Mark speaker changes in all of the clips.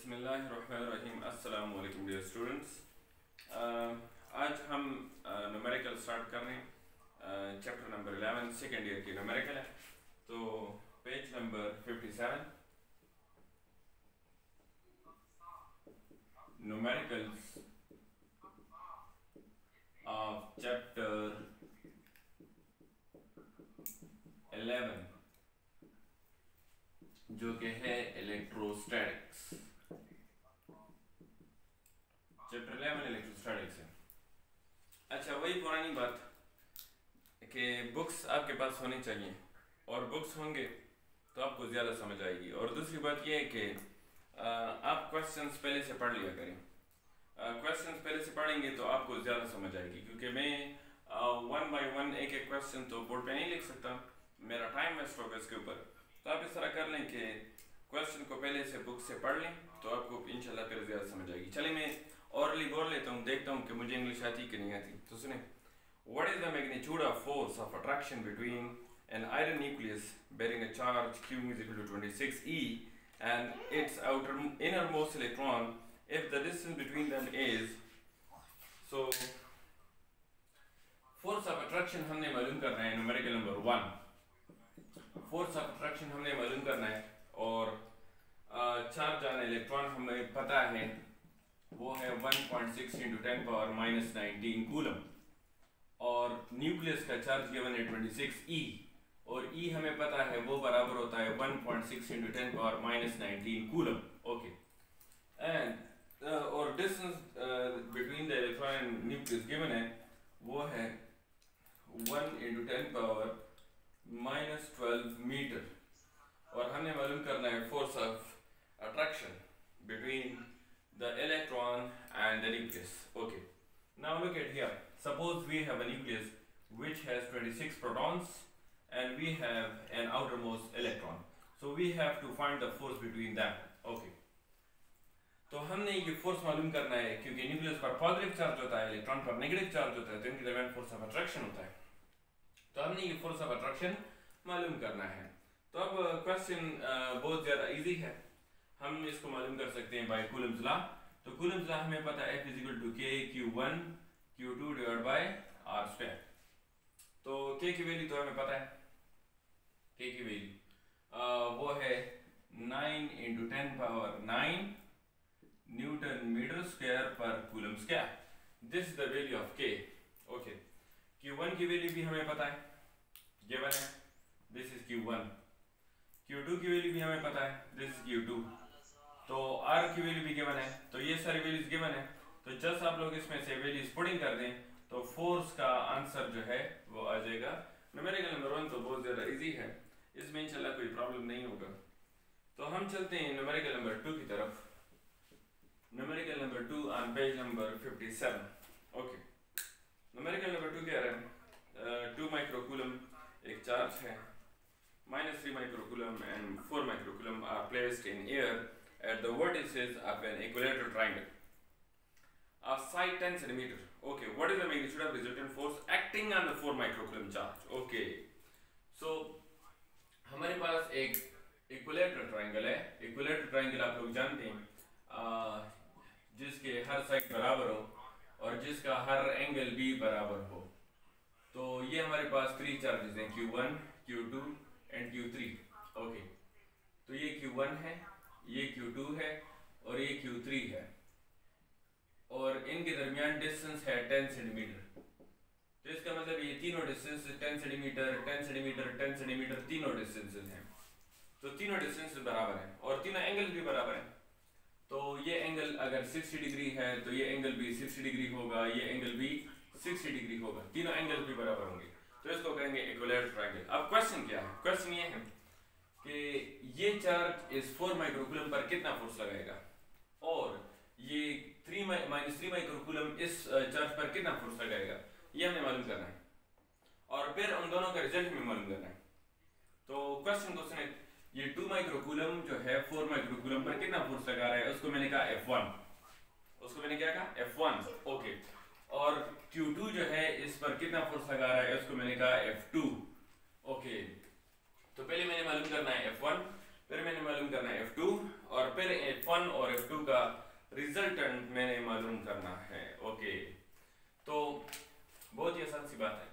Speaker 1: बिस्मिल्लाहिर्रहमानिर्रहीम। अस्सलाम वालेकुम डियर स्टूडेंट्स। आज हम न्यूमेरिकल स्टार्ट कर रहे हैं। चैप्टर नंबर 11 सेकेंड ईयर की न्यूमेरिकल है। तो page number 57 numericals of chapter 11 जो कि है इलेक्ट्रोस्टैटिक्स। चैप्टर 11 इलेक्ट्रोस्टैटिक्स है। अच्छा, वही पुरानी बात कि बुक्स आपके पास होनी चाहिए और बुक्स होंगे तो आपको ज़्यादा समझ आएगी। और दूसरी बात यह है कि आप क्वेश्चंस पहले से पढ़ लिया करें। क्वेश्चंस पहले से पढ़ेंगे तो आपको ज़्यादा समझ आएगी, क्योंकि मैं वन बाय वन एक एक क्वेश्चन तो बोर्ड पे नहीं लिख सकता, मेरा टाइम वेस्ट होगा इसके ऊपर। तो आप इस तरह कर लें कि क्वेश्चन को पहले से बुक से पढ़ लें तो आपको इंशाल्लाह फिर ज़्यादा समझ आएगी। चलिए मैं ऑरली बोल लेता हूँ, देखता हूँ कि मुझे इंग्लिश आती कि नहीं आती। तो सुने, what is the magnitude of force of attraction between an iron nucleus bearing a charge q is equal to 26 e and its innermost electron if the distance between them is so force of attraction हमने मालूम करना है। Numerical number 1 force of attraction हमने मालूम करना है और charge on electron हमें पता है वो है 1.6 × 10⁻⁻19 कूलम और न्यूक्लियस का चार्ज गिवन है 26 e और E हमें पता है वो बराबर होता है 1.6 × 10⁻⁻19 कूलम। ओके, एंड और distance between the electron and nucleus given है वो है 1 × 10⁻12 मीटर। और हमने मालूम करना है force of attraction between the electron and the nucleus. Okay, now look at here, suppose we have a nucleus which has 26 protons and we have an outermost electron, so we have to find the force between them. Okay, तो हमने ये force मालूम करना है क्योंकि nucleus पर positive charge होता है, इलेक्ट्रॉन पर नेगेटिव चार्ज होता है, तो इनके दरमियान फोर्स ऑफ अट्रैक्शन होता है। तो हमने ये फोर्स ऑफ अट्रैक्शन मालूम करना है। तो अब क्वेश्चन बहुत ज़्यादा इजी है, हम इसको मालूम कर सकते हैं बाय कूलम्स लॉ। तो कूलम्स लॉ हमें पता है F = K Q1 Q2 / R²। तो K की वैल्यू तो हमें पता है, K की वैल्यू वो है 9 × 10⁻9 न्यूटन मीटर स्क्वायर पर coulomb square. This is the value of K। Okay, Q1 की वैल्यू भी हमें पता है, गिवन है, दिस इज Q1। Q2 की वैल्यू भी हमें पता है, दिस इज Q2। तो R की वैल्यू भी गिवन है, तो ये सारी वैल्यूज गिवन है। तो जस्ट आप लोग इसमें से वैल्यूज पुटिंग कर दें तो फोर्स का आंसर जो है वो आ जाएगा। न्यूमेरिकल नंबर 1 तो बहुत ज़्यादा इजी है, इसमें इंशाल्लाह कोई प्रॉब्लम नहीं होगा। तो हम चलते हैं न्यूमेरिकल नंबर 2 की तरफ। Numerical number 2 on page number 57। Okay, numerical number 2 कह रहे हैं 2 माइक्रोकूलम एक चार्ज है, -3 microcoulomb and 4 microcoulomb are placed in air at the vertices of an equilateral triangle of side 10 cm. Okay, what is the magnitude of resultant force acting on the 4 microcoulomb charge? Okay, so हमारे पास एक equilateral triangle है। Equilateral triangle आप लोग जानते हैं जिसके हर side बराबर हो और जिसका हर एंगल भी बराबर हो। तो ये हमारे पास 3 चार्जेस हैं, Q1 Q2 and Q3। Okay, तो ये Q1 है, ये Q2 है और ये Q3 है और इनके दरमियान डिस्टेंस है 10 सेंटीमीटर। तो इसका मतलब ये तीनों डिस्टेंस 10 सेंटीमीटर 10 सेंटीमीटर 10 सेंटीमीटर तीनों डिस्टेंसेस हैं। तो तीनों डिस्टेंस बराबर हैं और तीनों एंगल भी बराबर हैं। तो ये एंगल अगर 60 डिग्री है तो ये एंगल भी 60 डिग्री होगा, ये एंगल भी 60 डिग्री होगा, तीनों एंगल भी बराबर होंगे। तो इसको कहेंगे इक्विलेटरल ट्रायंगल। अब क्वेश्चन क्या है? क्वेश्चन ये है कि ये चार्ज इस 4 माइक्रोकूलम पर कितना फोर्स लगाएगा और ये 3 माइक्रोकूलम इस चार्ज पर कितना फोर्स लगाएगा, ये हमें मालूम करना है और फिर उन दोनों का रिजल्ट हमें मालूम करना है। तो क्वेश्चन को सुने, ये 2 माइक्रोकूलम जो है 4 माइक्रोकूलम पर कितना फोर्स लगा रहा है, उसको मैंने कहा F1, उसको मैंने क्या कहा F1। ओके, और Q2 जो है इस पर कितना फोर्स लगा रहा है, उसको मैंने कहा F2। ओके, तो पहले मैंने मालूम करना है F1, फिर मैंने मालूम करना है F2 और फिर F1 और F2 मालूम करना है। ओके, तो बहुत ही आसान सी बात है।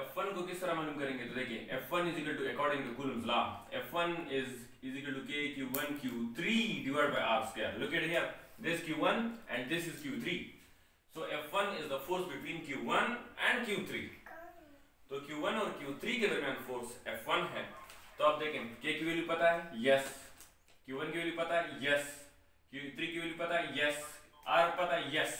Speaker 1: F1 को किस तरह मालूम करेंगे? तो देखिए F1 is equal to according to Coulomb's law, F1 is equal to K Q1 Q3 divided by R square. Look at here, this Q1 and this is Q3. So F1 is the force between Q1 and Q3. तो Q1 और Q3 के दरमियान force F1 है। तो आप देखें K की value पता है, यस। Q1 की वैल्यू पता है, यस। Q3 की वैल्यू पता है, यस। R पता है, यस।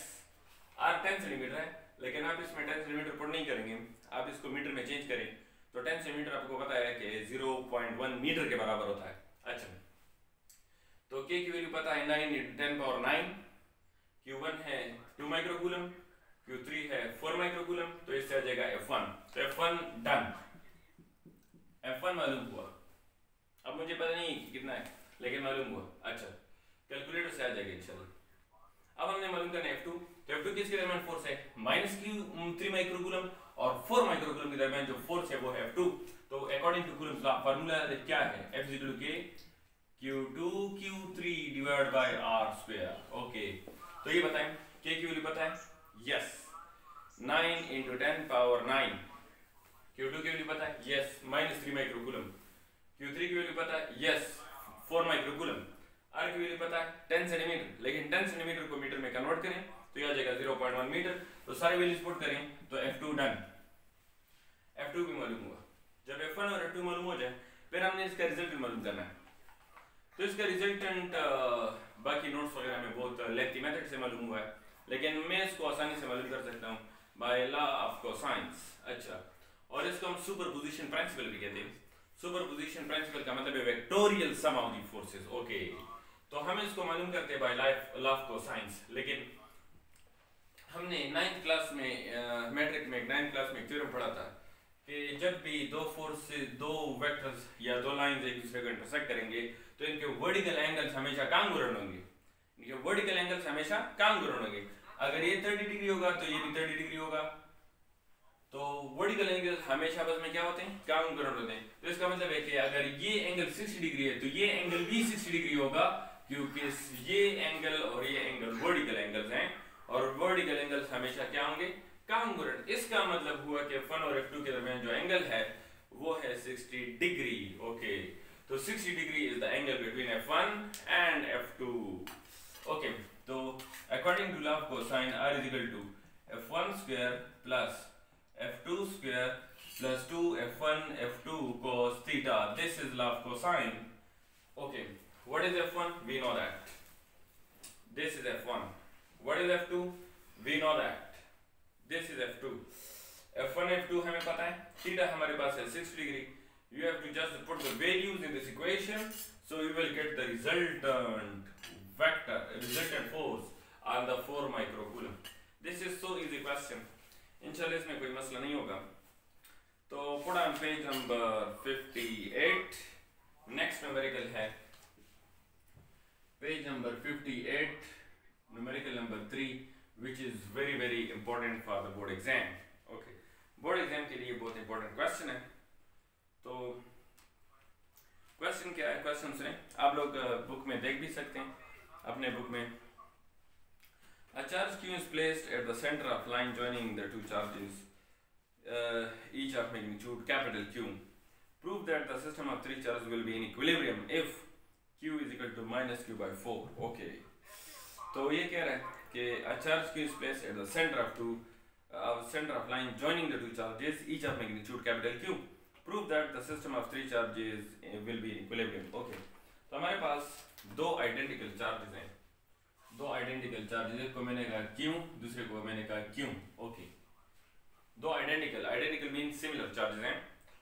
Speaker 1: R 10 सेंटीमीटर है, लेकिन आप इसमें 10 सेंटीमीटर पुट नहीं करेंगे, आप इसको मीटर में चेंज करें तो 10 सेंटीमीटर आपको पता है कि 0.1 मीटर के बराबर होता है। अच्छा, तो K की वैल्यू पता है 9 × 10 पावर 9, Q1 है 2 माइक्रोकूलम, Q3 है 4 माइक्रोकूलम, तो इससे आ जाएगा F1। तो F1 डन, F1 मालूम हुआ। अब मुझे पता नहीं कितना है, लेकिन मालूम हुआ। अच्छा, कैलकुलेटर से आ जाएगा इंशाल्लाह। अब हमने मालूम करना है F2। तो F2 किसके दरमियान फोर्स है? -3 माइक्रोकूलम और 4 माइक्रोकूलम के दरमियान जो फोर्स है वो है F2। तो according to coulomb's law formula क्या है? F = K Q2 Q3 divide by R square. Okay, तो ये बताएं K की वैल्यू पता है, यस। 9 × 10 पावर 9। Q2 की वैल्यू पता है, यस, -3 माइक्रोकूलम। Q3 की वैल्यू पता है, यस, 4 माइक्रोकूलम। R की वैल्यू पता है 10 सेंटीमीटर, लेकिन 10 सेंटीमीटर को मीटर में कन्वर्ट करें तो यह आ जाएगा 0.1 मीटर। तो सारे वैल्यूज पुट करें तो F2 डन, F2 भी मालूम हुआ। जब F1 और F2 मालूम हो जाए फिर हमने इसका रिजल्टेंट मालूम करना है। तो इसका रिजल्टेंट बाकी नोट्स वगैरह में बहुत लेंथी मेथड से मालूम हुआ है, लेकिन मैं इसको आसानी से मालूम कर सकता हूँ बाय लॉ ऑफ कोसाइंस। अच्छा, और इसको हम सुपरपोजिशन प्रिंसिपल भी कहते हैं। सुपरपोजिशन प्रिंसिपल का मतलब है vectorial sum of the forces. Okay, तो हम इसको मालूम करते हैं बाय लॉ ऑफ कोसाइंस। लेकिन हमने 9th क्लास में मैट्रिक में 9th क्लास में थ्योरम पढ़ा था कि जब भी दो फोर्सेस, दो वेक्टर्स या दो लाइंस एक दूसरे को इंटरसेक्ट करेंगे तो इनके वर्टिकल एंगल्स हमेशा कांगुरन होंगे। इनके वर्टिकल एंगल्स हमेशा कांगुरन होंगे। अगर ये 30 डिग्री होगा तो ये भी 30 डिग्री होगा। तो वर्टिकल एंगल्स हमेशा आपस में क्या होते हैं? कांगुरन होते हैं। तो इसका मतलब है कि अगर ये एंगल 60 डिग्री है तो ये एंगल भी 60 डिग्री होगा, क्योंकि ये एंगल और ये एंगल वर्टिकल एंगल्स हैं और वर्टिकल एंगल्स हमेशा क्या होंगे? कांगुरन। इसका मतलब हुआ कि F1 और F2 के दरमियान जो एंगल है वो है 60 डिग्री। ओके, तो 60 degree is the angle between F1 and F2। Okay, तो according to law of cosine R = F1 square plus F2 square plus 2 F1 F2 cos theta. This is law of cosine. Okay, what is F1? We know that. This is F1. What is F2? We know that. This is F2. F1 F2 हमें पता है, theta हमारे पास है 60 degree. You have to just put the values in this equation, so you will get the resultant force on the 4 microcoulomb. This is so easy question. इंशाल्लाह इसमें कोई मसला नहीं होगा। तो put on page number 58. Next numerical है page number 58, numerical number 3, which is very important for the board exam. Okay, board exam के लिए बहुत important question है। तो question क्या है? question सुने, आप लोग बुक में देख भी सकते हैं अपने बुक में। A charge Q is placed at the center of line joining the two charges, each of magnitude capital Q. Prove that the system of three charges will be in equilibrium if Q is equal to -Q by 4. Okay, तो ये कह रहा है कि a charge Q is placed at the center of line joining the two charges, each of magnitude capital Q. Prove that the system of three charges will be in equilibrium. Okay, तो हमारे पास दो identical charges हैं। दो identical charges, एक को मैंने कहा Q, दूसरे को मैंने कहा Q। ओके, दो आइडेंटिकल मीन सिमिलर चार्जेस हैं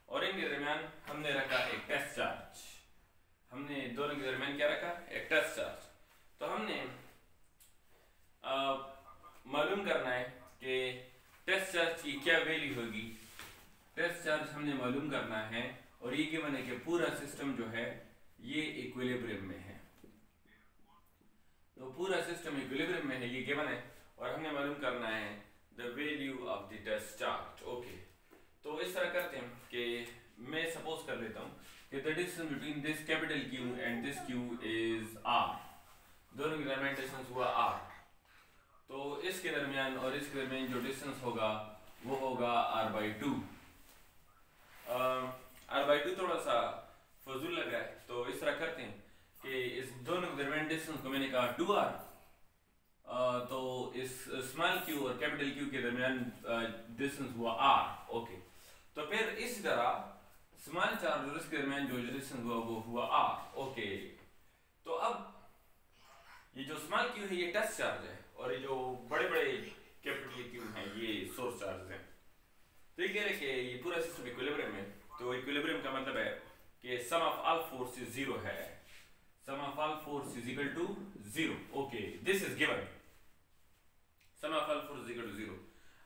Speaker 1: और इनके दरमियान हमने रखा एक टेस्ट चार्ज। हमने दोनों के दरमियान क्या रखा? एक टेस्ट चार्ज। तो हमने मालूम करना है कि टेस्ट चार्ज की क्या वैल्यू होगी। टेस्ट चार्ज हमने मालूम करना है और ये गिवन है कि पूरा सिस्टम जो है ये इक्विलिब्रियम में है। तो पूरा सिस्टम इक्विलिब्रियम में है, ये गिवन है और हमने मालूम करना है the value of the test charge. Okay, तो इस तरह करते हैं कि मैं सपोज कर लेता हूँ कि the distance between this capital Q and this Q is R। दोनों के दरमियान डिस्टेंस हुआ R। इसके दरमियान और इसके दरमियान जो डिस्टेंस होगा वो होगा r/2। r/2 थोड़ा सा फजूल लग रहा है, तो इस तरह करते हैं कि इस दोनों के दरमियान डिस्टेंस को मैंने कहा 2r, तो इस स्मॉल q और कैपिटल Q के दरमियान डिस्टेंस हुआ r। ओके, तो फिर इसी तरह स्मॉल चार्ज और इसके दरमियान जो डिस्टेंस हुआ वो हुआ r। ओके, तो अब ये जो स्मॉल q है ये टेस्ट चार्ज है और ये जो बड़े बड़े कैपिटल Q हैं ये सोर्स चार्ज है। तो ये कह रहे कि ये पूरा सिस्टम इक्विलिब्रियम है, तो इक्विलिब्रियम का मतलब है कि sum of all forces zero है, sum of all force is equal to zero. Okay, this is given, sum of all force is equal to zero.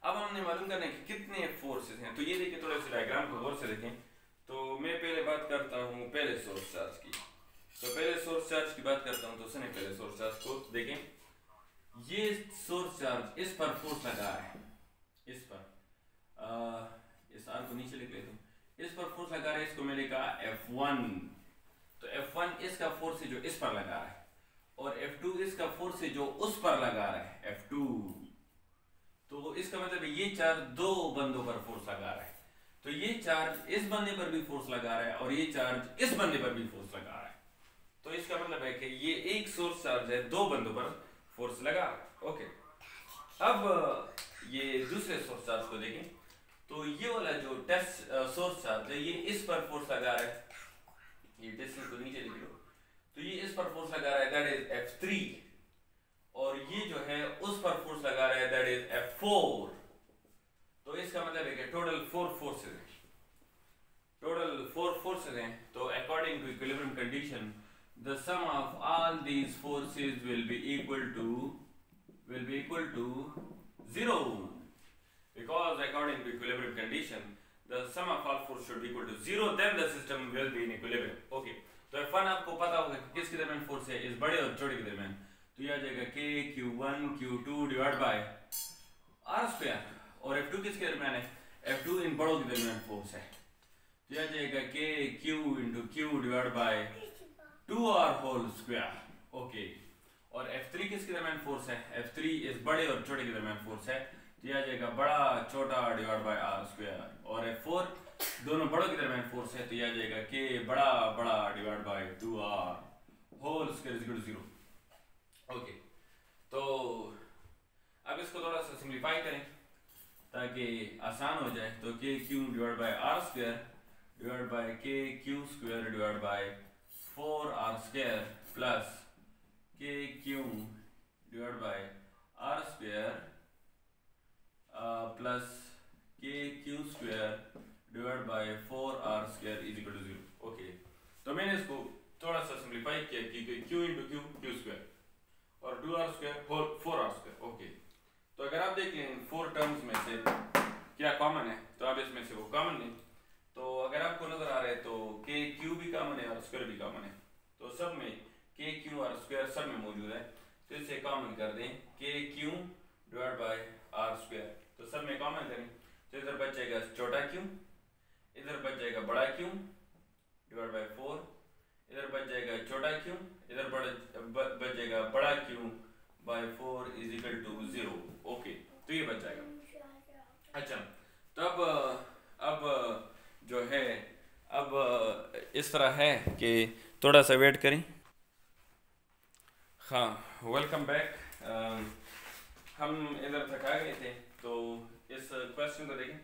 Speaker 1: अब हमने मालूम करना है कि कितने फोर्सेस हैं। तो ये देखिए, थोड़ा सा डायग्राम को गौर से देखें। तो मैं पहले बात करता हूँ पहले सोर्स चार्ज की। तो पहले सोर्स चार्ज की बात करता हूँ, तो सुनिए पहले सोर्स चार्ज को देखें। ये सोर्स चार्ज इस पर फोर्स लगा है, इस पर इस आर को नीचे लिख लेता हूँ। इस पर फोर्स लगा रहा है, इसको मैंने कहा F1। तो F1 इसका फोर्स है जो इस पर लगा रहा है, और F2 इसका फोर्स है जो उस पर लगा रहा है, F2। तो इसका मतलब है ये चार्ज दो बंदों पर फोर्स लगा रहा है। तो ये चार्ज इस बंदे पर भी फोर्स लगा रहा है और ये चार्ज इस बंदे पर भी फोर्स लगा रहा है। तो इसका मतलब है कि ये एक सोर्स चार्ज है, दो बंदों पर फोर्स लगा रहा है। ओके, अब ये दूसरे सोर्स चार्ज को देखें। तो ये वाला जो टेस्ट सोर्स चार्ज है ये इस पर फोर्स लगा रहा है, ये डिस्टेंस को नीचे लिख लो। तो ये इस पर फोर्स लगा रहा है, दैट इज F3, और ये जो है उस पर फोर्स लगा रहा है, दैट इज F4। तो इसका मतलब है कि टोटल 4 फोर्सेस हैं, टोटल 4 फोर्सेस हैं। तो according to equilibrium condition the sum of all these forces will be equal to 0, because according to equilibrium condition the sum of all forces should be equal to 0, then the system will be in equilibrium. Okay, तो F1 आपको पता होगा कि किसके दरमियान force है, इस बड़े और छोटे के दरमियान। तो ये आ जाएगा K Q1 Q2 divide by R square, और F2 किसके दरमियान है, F2 इन बड़ों के दरमियान फोर्स है। तो ये आ जाएगा K Q into Q divide by 2R whole square. Okay, और F3 किसके दरमियान फोर्स है, F3 इस बड़े और छोटे के दरमियान फोर्स है। तो यह आ जाएगा बड़ा छोटा डिवाइड बाय R स्क्वायर, और F4 दोनों बड़ों के दरमियान फोर्स है। तो यह आ जाएगा K बड़ा बड़ा divide by 2R whole square is equal to 0। Okay, तो अब इसको थोड़ा सा सिंप्लीफाई करें ताकि आसान हो जाए। तो KQ divide by R square divide by KQ square divide by 4R square plus KQ divide by R square plus KQ square divide by 4R square is equal to 0। Okay, तो मैंने इसको थोड़ा सा सिंप्लीफाई किया कि Q into Q square और 2R square 4R square. Okay, तो अगर आप देख लें 4 टर्म्स में से क्या कॉमन है, तो आप इसमें से वो कॉमन नहीं। तो अगर आपको नजर आ रहा है तो KQ भी कॉमन है और स्क्वायर भी कॉमन है। तो सब में KQ और स्क्वायर सब में मौजूद है, तो इसे कॉमन कर दें KQ divide by R square. तो सब में कॉमन करें, तो इधर बच जाएगा छोटा Q, इधर बच जाएगा बड़ा Q डिवाइड बाय 4, इधर बच जाएगा छोटा Q, इधर बच जाएगा बड़ा Q by 4 is equal to 0। Okay, तो ये बच जाएगा। अच्छा, तो अब जो है अब इस तरह है कि थोड़ा सा वेट करें। हाँ, वेलकम बैक। हम इधर तक आ गए थे, तो इस क्वेश्चन को देखें।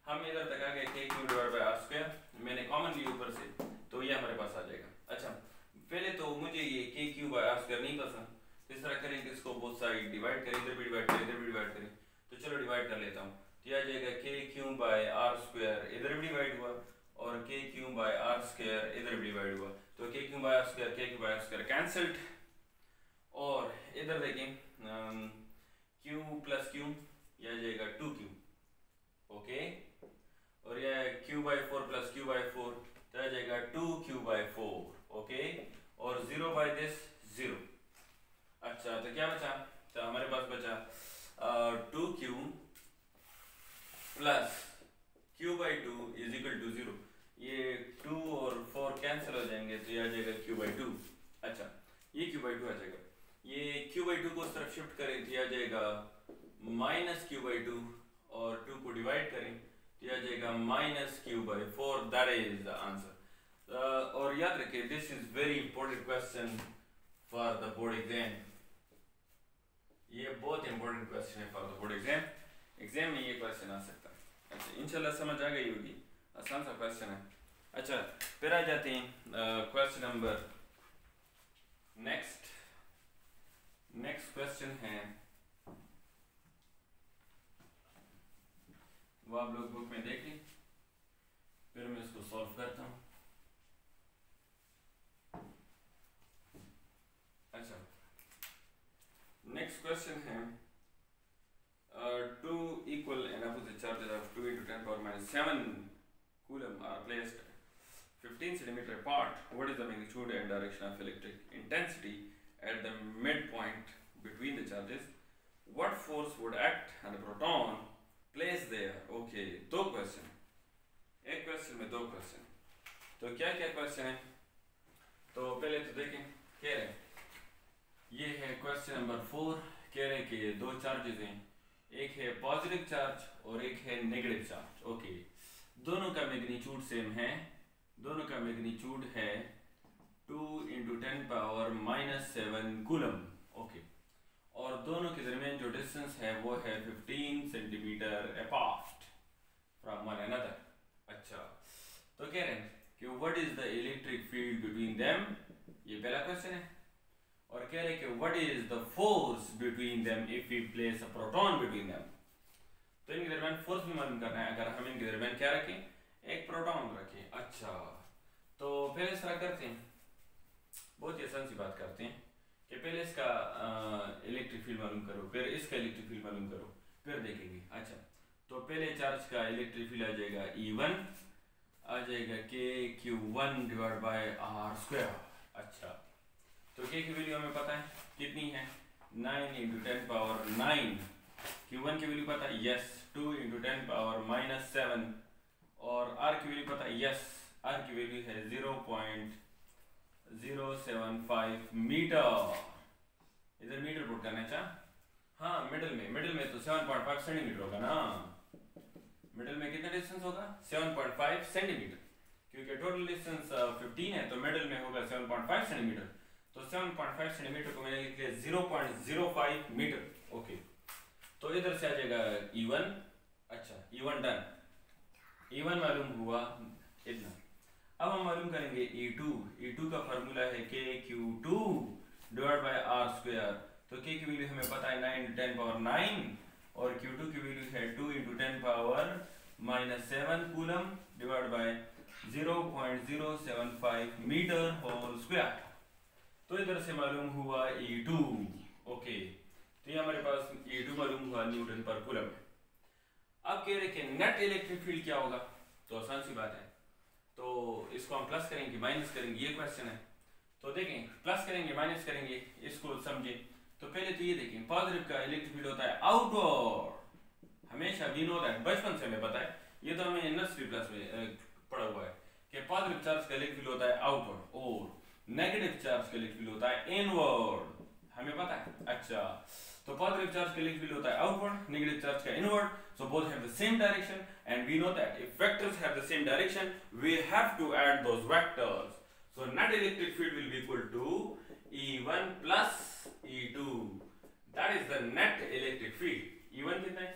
Speaker 1: हम इधर तक आ गए थे Q divide by R square, मैंने कॉमन ली ऊपर से, तो ये हमारे पास आ जाएगा। अच्छा, पहले तो मुझे ये KQ बाय R स्क्वायर नहीं पसंद, इस तरह करें कि इसको बोथ साइड डिवाइड करें, इधर भी डिवाइड करें, इधर भी डिवाइड करें। तो चलो डिवाइड कर लेता हूँ। तो यह आ जाएगा KQ बाय R स्क्वायर, इधर भी डिवाइड हुआ, और KQ बाय R स्क्वायर इधर भी डिवाइड हुआ। तो KQ by R square KQ by R square cancelled, और इधर देखें Q प्लस Q यह आ जाएगा 2Q। ओके, और यह Q by 4 plus Q by 4 तो आ जाएगा 2Q बाय 4। ओके, और 0 बाय दिस 0। अच्छा, तो क्या बचा, तो हमारे पास बचा 2Q plus Q by 2 is equal to 0। ये 2 और 4 कैंसिल हो जाएंगे, तो ये आ जाएगा Q बाई 2। अच्छा, ये Q बाई 2 आ जाएगा। ये Q बाई 2 को उस तरफ शिफ्ट करें तो ये आ जाएगा -q/2 और 2 को डिवाइड करें तो यह आ जाएगा -q/4, that is the answer. और याद रखिए this is very important question for the board exam, ये बहुत इंपॉर्टेंट क्वेश्चन है फॉर द बोर्ड एग्जाम में ये क्वेश्चन आ सकता है। अच्छा इंशाल्लाह समझ आ गई होगी, आसान सा क्वेश्चन है। अच्छा फिर आ जाते हैं क्वेश्चन नंबर नेक्स्ट क्वेश्चन है, वो आप लोग बुक में देख लें, फिर मैं इसको सॉल्व करता हूँ। अच्छा नेक्स्ट क्वेश्चन है two equal and opposite charges of 2 into 10 power minus 7 coulomb are placed 15 centimeter apart. What is the magnitude and direction of electric intensity at the midpoint between the charges? What force would act on a proton placed there? Okay, दो question, एक question में दो question, तो क्या क्या question है? तो पहले तो देखें, कह रहे ये है क्वेश्चन नंबर 4, कह रहे कि दो चार्जेस हैं, एक है पॉजिटिव चार्ज और एक है नेगेटिव चार्ज। ओके, दोनों का मैग्नीट्यूड सेम है, दोनों का मैग्नीट्यूड है 2 into 10 power minus 7 coulomb. Okay, और दोनों के दरमियान जो डिस्टेंस है वो है 15 centimetre apart from one another. अच्छा, तो कह रहे हैं कि what is the electric field between them, ये पहला क्वेश्चन है, और कह रहे कि what is the force between them if we place a proton between them. तो इनके दरमियान फोर्स भी मालूम करना है, अगर हम इनके दरमियान क्या रखें, एक प्रोटॉन रखें। अच्छा, तो पहले इस तरह करते हैं, बहुत ही आसान सी बात करते हैं कि पहले इसका इलेक्ट्रिक फील्ड मालूम करो, फिर इसका इलेक्ट्रिक फील्ड मालूम करो, फिर देखेंगे। अच्छा, तो पहले चार्ज का इलेक्ट्रिक फील्ड आ जाएगा E1, आ जाएगा KQ1 डिवाइड बाय R²। अच्छा, तो K की वैल्यू हमें पता है कितनी है, 9 into 10 power 9। Q1 की वैल्यू पता है, यस, 2 into 10 power minus 7, और R की वैल्यू पता है, यस, R की वैल्यू है 0.075 मीटर। इधर मीटर पुट करना चाह, हाँ मिडिल में तो 7.5 सेंटीमीटर होगा ना, मिडिल में कितना डिस्टेंस होगा, 7.5 सेंटीमीटर, क्योंकि टोटल डिस्टेंस 15 है तो मिडिल में होगा 7.5 सेंटीमीटर, तो 7.5 सेंटीमीटर को मैंने लिख लिया 0.05 मीटर। ओके, तो इधर से आ जाएगा E1। अच्छा, E1 डन, E1 मालूम हुआ इतना। अब हम मालूम करेंगे E2 का फार्मूला है KQ2 डिवाइड बाय R²। तो K की वैल्यू हमें पता है 9 into 10 power 9, और Q2 की वैल्यू है 2 into 10 power minus 7 coulomb divide by 0.075 metre whole square. तो इधर से मालूम हुआ E2। ओके, तो ये हमारे पास E2 मालूम हुआ न्यूटन पर कूलम। अब कह रहे कि नेट इलेक्ट्रिक फील्ड क्या होगा, तो आसान सी बात है, तो इसको हम प्लस करेंगे माइनस करेंगे, ये क्वेश्चन है। तो देखें, प्लस करेंगे माइनस करेंगे, इसको समझें। तो पहले तो ये देखें, पॉजिटिव का इलेक्ट्रिक फील्ड होता है आउटवर्ड, हमेशा वी नो दैट, बचपन से हमें पता है, ये तो हमें नर्सरी क्लास में पढ़ा हुआ है कि पॉजिटिव चार्ज का इलेक्ट्रिक फील्ड होता है आउटवर्ड, और नेगेटिव चार्ज का इलेक्ट्रिक फील्ड होता है इनवर्ड, हमें पता है। अच्छा, तो पॉजिटिव चार्ज का इलेक्ट्रिक फील्ड होता है आउटवर्ड, नेगेटिव चार्ज का inward, so both have the same direction, and we know that if vectors have the same direction we have to add those vectors, so net electric field will be equal to E1 plus E2, that is the net electric field। E1 कितना है,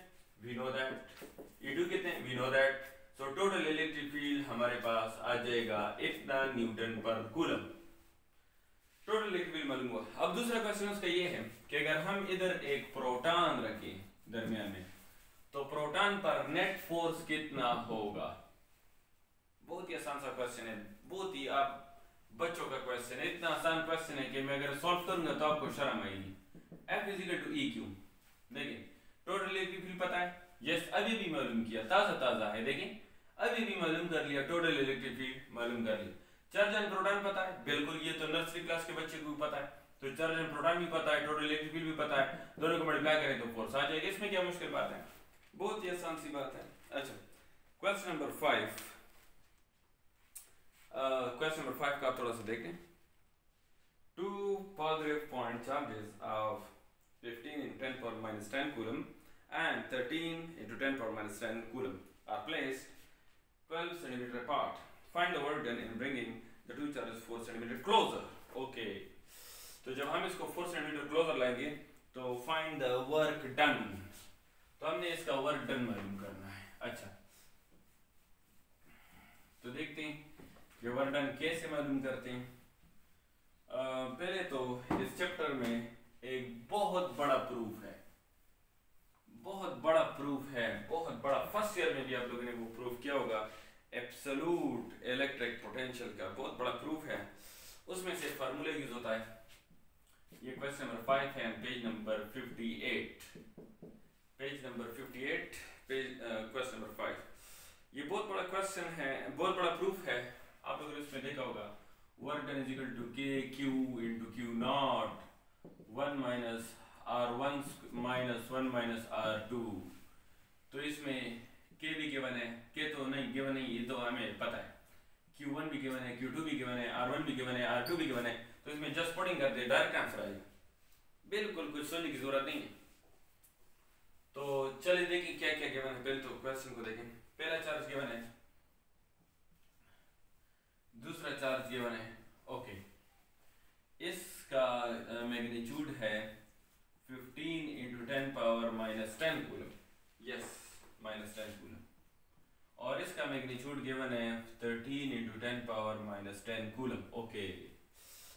Speaker 1: we know that, E2 कितने हैं, we know that, so total electric field हमारे पास आ जाएगा इतना Newton per coulomb, total electric field मालूम हुआ। अब दूसरा क्वेश्चन उसका ये है कि अगर हम इधर एक प्रोटॉन रखें दरमियान में, तो प्रोटॉन पर नेट फोर्स कितना होगा। बहुत ही आसान सा क्वेश्चन है, बहुत ही आप बच्चों का क्वेश्चन है, इतना आसान क्वेश्चन है कि मैं अगर सॉल्व करूंगा तो आपको शर्म आएगी। F = EQ, देखिए टोटल इलेक्ट्रिक फील्ड पता है, यस, अभी भी मालूम किया, ताजा है, देखिए अभी भी मालूम कर लिया, टोटल इलेक्ट्रिक फील्ड मालूम कर लिया। चार्ज एंड प्रोटॉन पता है, बिल्कुल, ये तो नर्सरी क्लास के बच्चे को भी पता है, तो चार्ज एंड प्रोटॉन भी पता है, टोटल इलेक्ट्रिक फील्ड भी पता है, दोनों को मल्टीप्लाई करें तो फोर्स आ जाएगा, इसमें क्या मुश्किल बात है, बहुत ही आसान सी बात है। अच्छा, क्वेश्चन नंबर 5 का थोड़ा सा देखें। 2 positive point charges of 15 in 10 power minus 10 coulomb and 13 into 10 power minus 10 coulomb are placed 12 centimeter apart. Find the work done in bringing the two charges 4 centimeter closer. Okay, तो जब हम इसको 4 centimeter closer लाएंगे तो find the work done, तो हमने इसका work done मालूम करना है. अच्छा, तो देखते हैं कि वर्क डन कैसे मालूम करते हैं. पहले तो इस चैप्टर में एक बहुत बड़ा प्रूफ है, बहुत बड़ा फर्स्ट ईयर में भी आप लोगों ने वो प्रूफ किया होगा, एब्सोल्यूट इलेक्ट्रिक पोटेंशियल का बहुत बड़ा प्रूफ है. उसमें से फार्मूला यूज होता है. ये क्वेश्चन नंबर 5 है, पेज नंबर 58, क्वेश्चन नंबर 5. ये बहुत बड़ा क्वेश्चन है, बहुत बड़ा प्रूफ है. आप लोगों ने इसमें देखा होगा work done is equal to K Q into Q naught 1 minus R1 minus 1 minus R2. तो इसमें के भी गिवन है, के तो नहीं गिवन नहीं, ये तो हमें पता है. Q1 भी गिवन है, Q2 भी गिवन है, R1 भी गिवन है, R2 भी गिवन है. तो इसमें जस्ट पुटिंग कर दे, डायरेक्ट आंसर आएगा. बिल्कुल कुछ सोचने की जरूरत नहीं है. तो चलिए देखें क्या क्या गिवन है. पहले तो क्वेश्चन को देखें. पहला चार्ज गिवन है, दूसरा चार्ज गिवन है. ओके, इसका मैग्नीट्यूड है 15 into 10 power minus 10 coulomb. Yes, minus 10 coulomb. और इसका मैग्नीट्यूड गिवन है 13 into 10 power minus 10 coulomb. Okay,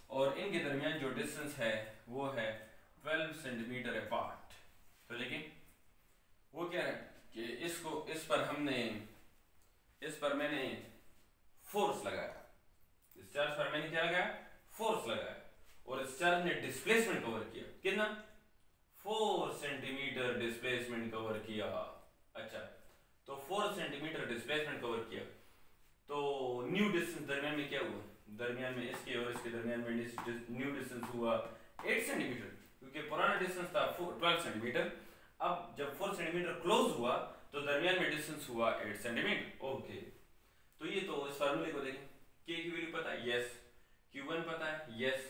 Speaker 1: और इनके दरमियान जो डिस्टेंस है वो है 12 सेंटीमीटर अपार्ट. तो लेकिन वो क्या है कि इस पर मैंने फोर्स लगाया. इस चार्ज पर मैंने क्या लगाया? फोर्स लगाया. और इस चार्ज ने डिस्प्लेसमेंट कवर किया. कितना? 4 सेंटीमीटर डिस्प्लेसमेंट कवर किया. अच्छा, तो 4 सेंटीमीटर डिस्प्लेसमेंट कवर किया. तो न्यू डिस्टेंस दरमियान में क्या हुआ? दरमियान में इसके और इसके दरमियान में न्यू डिस्टेंस हुआ 8 सेंटीमीटर, क्योंकि पुराना डिस्टेंस था 12 सेंटीमीटर. अब जब 4 सेंटीमीटर क्लोज हुआ तो दरमियान में डिस्टेंस हुआ 8 सेंटीमीटर. ओके, तो ये तो इस फार्मूले को देखें. के की वैल्यू पता है? यस. Q1 पता है? यस.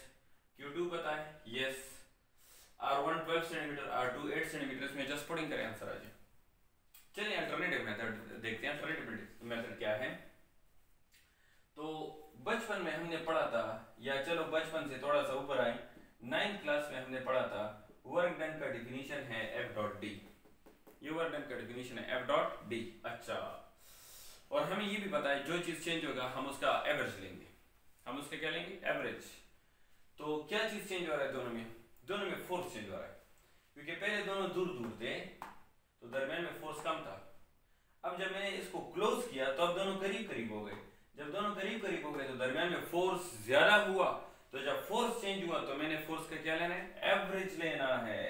Speaker 1: Q2 पता है? Yes. R1 12 centimetre, R2 8 centimetre. इसमें जस्ट पुटिंग करें, आंसर आ जाए. चलिए अल्टरनेटिव मेथड देखते हैं. अल्टरनेटिव मेथड क्या है? तो बचपन में हमने पढ़ा था, या चलो बचपन से थोड़ा सा ऊपर आए, 9th क्लास में हमने पढ़ा था वर्क डन का डिफिनीशन है F डॉट डी. ये वर्क डन का डिफिनीशन है F डॉट डी. अच्छा, और हमें ये भी पता है जो चीज चेंज होगा हम उसका एवरेज लेंगे. हम उसका क्या लेंगे? एवरेज. तो क्या चीज चेंज हो रहा है दोनों में? दोनों में फोर्स चेंज हो रहा है, क्योंकि पहले दोनों दूर दूर थे तो दरमियान में फोर्स कम था. अब जब मैंने इसको क्लोज किया तो अब दोनों करीब करीब हो गए. जब दोनों करीब करीब हो गए तो दरमियान में फोर्स ज्यादा हुआ. तो जब फोर्स चेंज हुआ तो मैंने फोर्स का क्या लेना है? एवरेज लेना है.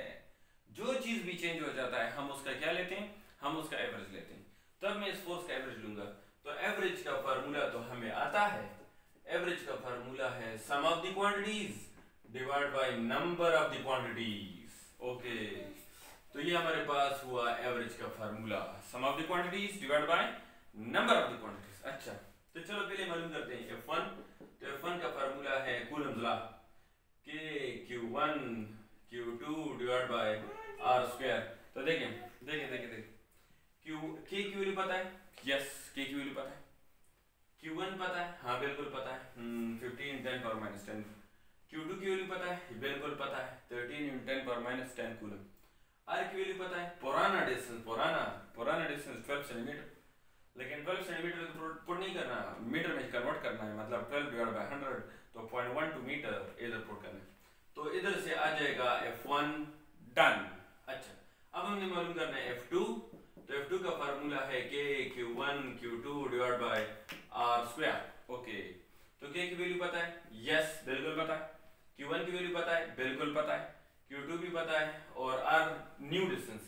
Speaker 1: जो चीज भी चेंज हो जाता है हम उसका क्या लेते हैं? हम उसका एवरेज लेते हैं. तब मैं इस फोर्स का एवरेज लूंगा. तो एवरेज का फार्मूला तो हमें आता है. एवरेज का फार्मूला है sum of the quantities divide by number of the quantities. Okay, तो ये हमारे पास हुआ एवरेज का formula, sum of the quantities divide by number of the quantities. अच्छा, तो चलो पहले मालूम करते हैं F1. तो F1 का फार्मूला है Coulomb's law, K Q1 Q2 divide by R square. तो देखें K की वैल्यू पता है? यस, K की वैल्यू पता है. Q1 पता है? हाँ बिल्कुल पता है, 15 10 पावर माइनस 10. Q2 की वैल्यू पता है? बिल्कुल पता है, 13 into 10 power minus 10 coulomb. R की वैल्यू पता है? पुराना डिस्टेंस 12 सेंटीमीटर. लेकिन 12 सेंटीमीटर तो पुट नहीं करना, मीटर में कन्वर्ट करना है. मतलब 12 डिवाइड बाय 100 तो 0.12 मीटर इधर पुट करना है. तो इधर से आ जाएगा F1 डन. अच्छा, अब हमने मालूम करना है F2. तो F2 का फार्मूला है K Q1 Q2 divide by R square. Okay, तो K की वैल्यू पता है? यस, बिल्कुल पता है. Q1 की वैल्यू पता है? बिल्कुल पता है. Q2 भी पता है. और R न्यू डिस्टेंस,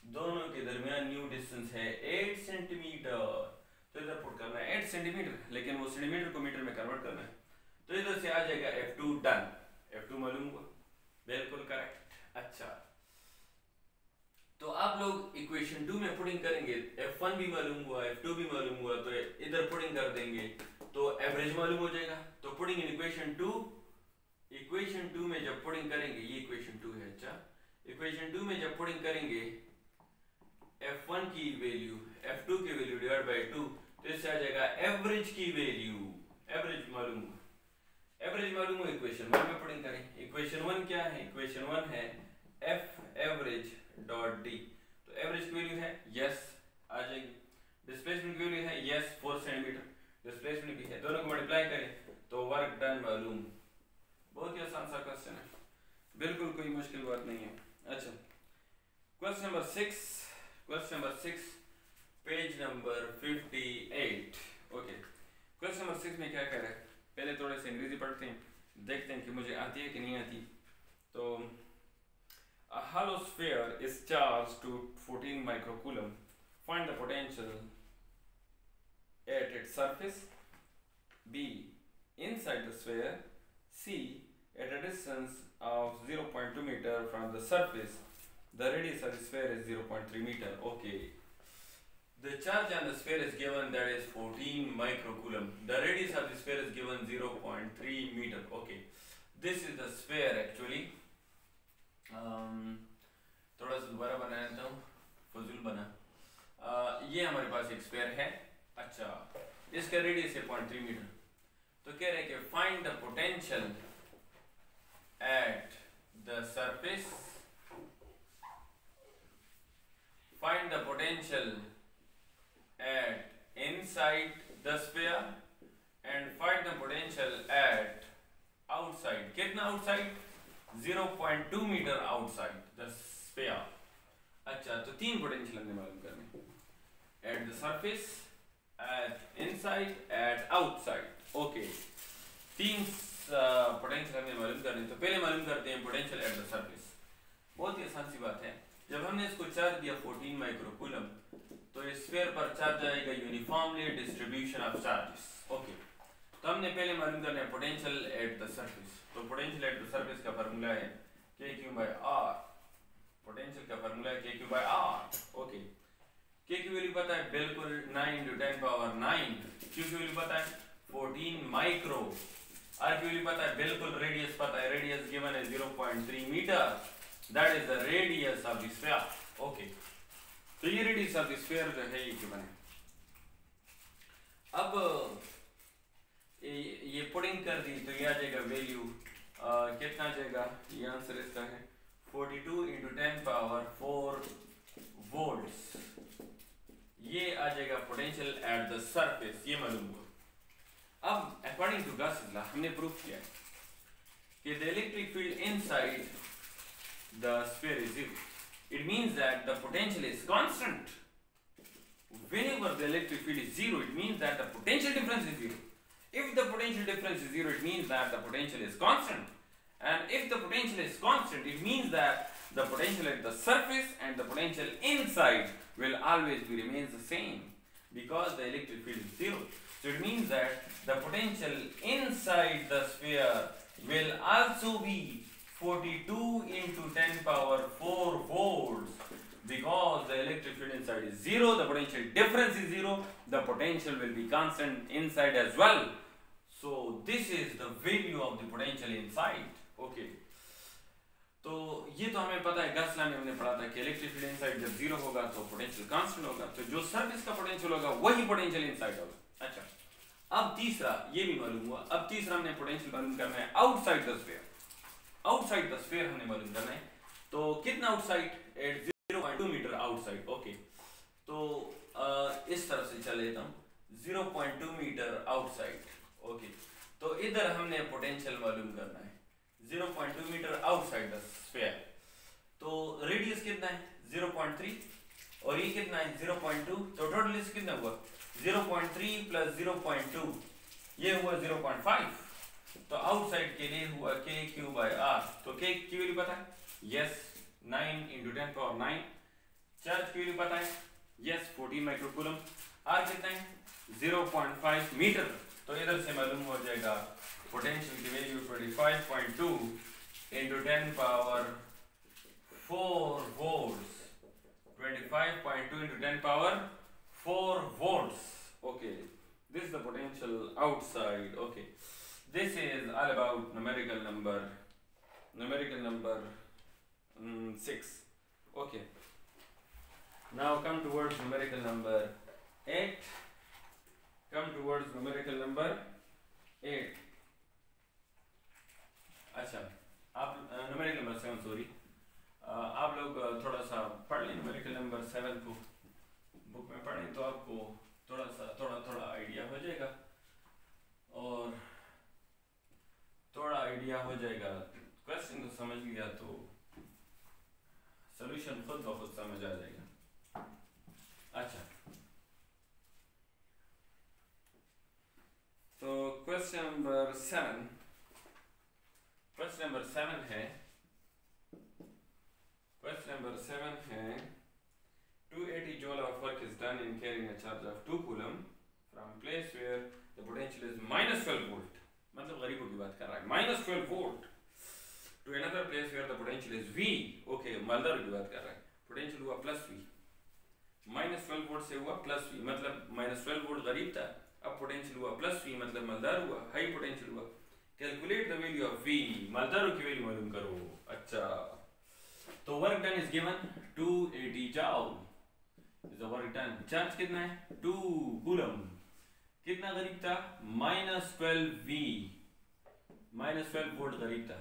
Speaker 1: दोनों के दरमियान न्यू डिस्टेंस है 8 सेंटीमीटर. तो इधर पुट करना है 8 सेंटीमीटर, लेकिन वो सेंटीमीटर को मीटर में कन्वर्ट करना है. तो इधर से आ जाएगा F2 डन. F2 मालूम हुआ? बिल्कुल करेक्ट. अच्छा, तो आप लोग इक्वेशन 2 में पुटिंग करेंगे. F1 भी मालूम हुआ, F2 भी मालूम हुआ, तो इधर पुटिंग कर देंगे तो एवरेज मालूम हो जाएगा. तो पुटिंग इन इक्वेशन 2 में जब पुटिंग करेंगे, ये इक्वेशन 2 है. अच्छा, इक्वेशन 2 में जब पुटिंग करेंगे F1 की वैल्यू F2 की वैल्यू डिवाइड बाय 2, तो इससे आ जाएगा एवरेज की वैल्यू। एवरेज मालूम हुआ इक्वेशन 1 में पुटिंग करें। इक्वेशन 1 क्या है? इक्वेशन 1 है F एवरेज डॉट डी। तो एवरेज की वैल्यू है यस आ जाएगी, डिस्प्लेसमेंट की वैल्यू है यस 4 सेंटीमीटर, डिस्प्लेसमेंट भी है, दोनों को मल्टीप्लाई करें तो वर्क डन मालूम। बहुत ही आसान सा क्वेश्चन है, बिल्कुल कोई मुश्किल बात नहीं है। अच्छा, question number 6 page number 58। Okay, question number 6 में क्या कह रहा है? पहले थोड़े से अंग्रेजी पढ़ते हैं, देखते हैं कि मुझे आती है कि नहीं आती। तो a hollow sphere is charged to 14 microcoulomb. Find the potential at its surface. B, inside the sphere. C, at a distance of 0.2 meter from the surface. The radius of the sphere is 0.3 meter. Okay. The charge on the sphere is given, that is 14 microcoulomb. The radius of the sphere is given 0.3 meter. Okay. This is the sphere actually. थोड़ा सा दोबारा बनाया था, फजूल बना। ये हमारे पास एक स्फीयर है। अच्छा, इसका रेडियस है 0.3 मीटर। तो कह रहे हैं कि find the potential at the surface, find the potential at inside the sphere and find the potential at outside. कितना outside? 0.2 metre outside the sphere. अच्छा, तो तीन पोटेंशियल हमने मालूम करने, at the surface, at inside, at outside. Okay, तीन potential हमने मालूम करने। तो पहले मालूम करते हैं पोटेंशियल एट द सरफेस। बहुत ही आसान सी बात है। जब हमने इसको चार्ज दिया 14 माइक्रोकूलम, तो इस स्फीयर पर चार्ज आएगा uniformly distribution of charges. Okay, तो हमने पहले मालूम करना है पोटेंशियल एट द सरफेस। तो पोटेंशियल एट द सरफेस का फार्मूला है KQ/R। पोटेंशियल का फार्मूला है KQ/R। ओके, K की वैल्यू पता है बिल्कुल 9 × 10 पावर 9। Q की वैल्यू पता है 14 माइक्रो। R की वैल्यू पता है बिल्कुल, रेडियस पता है, रेडियस गिवन है 0.3 metre, that is the radius of the sphere. Okay, तो ये रेडियस ऑफ द स्फीयर जो है ये गिवन है। अब ये पुटिंग कर दी तो ये आ जाएगा वैल्यू, कितना आ जाएगा? ये आंसर इसका है 42 × 10 पावर 4 वोल्ट्स। ये आ जाएगा पोटेंशियल एट द सरफेस, ये मालूम हुआ। अब अकॉर्डिंग टू गॉस लॉ हमने प्रूफ किया कि the electric field inside the sphere is 0. It means that the potential is constant. Whenever the electric field is 0, it means that the potential difference is 0. If the potential difference is 0, it means that the potential is constant. And if the potential is constant, it means that the potential at the surface and the potential inside will always be remains the same, because the electric field is 0. So it means that the potential inside the sphere will also be 42 × 10 power 4 volts, because the electric field inside is 0, the potential difference is 0, the potential will be constant inside as well. So this is the value of the potential inside. Okay, तो ये तो हमें पता है, Gauss law में हमने पढ़ा था कि इलेक्ट्रिक फील्ड इनसाइड जब 0 होगा तो पोटेंशियल कांस्टेंट होगा, तो जो सरफेस का पोटेंशियल होगा वही पोटेंशियल इनसाइड होगा। अच्छा, अब तीसरा ये भी मालूम हुआ। अब तीसरा हमने पोटेंशियल मालूम करना है outside the sphere. Outside the sphere हमने मालूम करना है, तो कितना outside? At 0.2 metre outside. Okay, तो इस तरफ से चल लेता हूं 0.2 मीटर आउटसाइड। ओके, तो इधर हमने पोटेंशियल मालूम करना है 0.2 मीटर आउटसाइड द स्फीयर। तो रेडियस कितना है? 0.3, और ये कितना है? 0.2। तो टोटल इसका कितना हुआ? 0.3 + 0.2, ये हुआ 0.5। तो आउटसाइड के लिए हुआ KQ/R। तो K की वैल्यू पता है? Yes, 9 × 10 power 9। चार्ज की वैल्यू पता है? Yes, 14 microcoulomb. R कितना है? 0.5 मीटर। तो इधर से मालूम हो जाएगा पोटेंशियल की value 25.2 × 10 power 4 volts. 25.2 × 10 power 4 volts. Okay, this is the potential outside. Okay, this is all about numerical number 6. Okay, Now come towards numerical number 8. Come towards numerical number 8. अच्छा, आप numerical number 7 सॉरी, आप लोग थोड़ा सा पढ़ लें numerical number 7 को book में पढ़ें तो आपको थोड़ा आइडिया हो जाएगा, और थोड़ा आइडिया हो जाएगा, क्वेश्चन को समझ लिया तो सॉल्यूशन खुद ब खुद समझ आ जाएगा। अच्छा, तो क्वेश्चन नंबर 7 है, क्वेश्चन नंबर 7 है 280 joule of work is done in carrying a charge of 2 coulomb from place where the potential is minus 12 volt, मतलब गरीबों की बात कर रहा है, minus 12 volt to another place where the potential is V, okay, मालदार की बात कर रहा है, पोटेंशियल हुआ प्लस V, माइनस 12 वोल्ट से हुआ प्लस V, मतलब माइनस 12 वोल्ट गरीब था, अब पोटेंशियल हुआ प्लस V, मतलब मालदार हुआ, हाई पोटेंशियल हुआ। Calculate the value of V, मालदारों की वैल्यू मालूम करो। अच्छा, तो work done is given 280 joule is the work done. Charge कितना है 2 कूलम, कितना गरीब था माइनस 12 V, माइनस 12 वोल्ट गरीब था,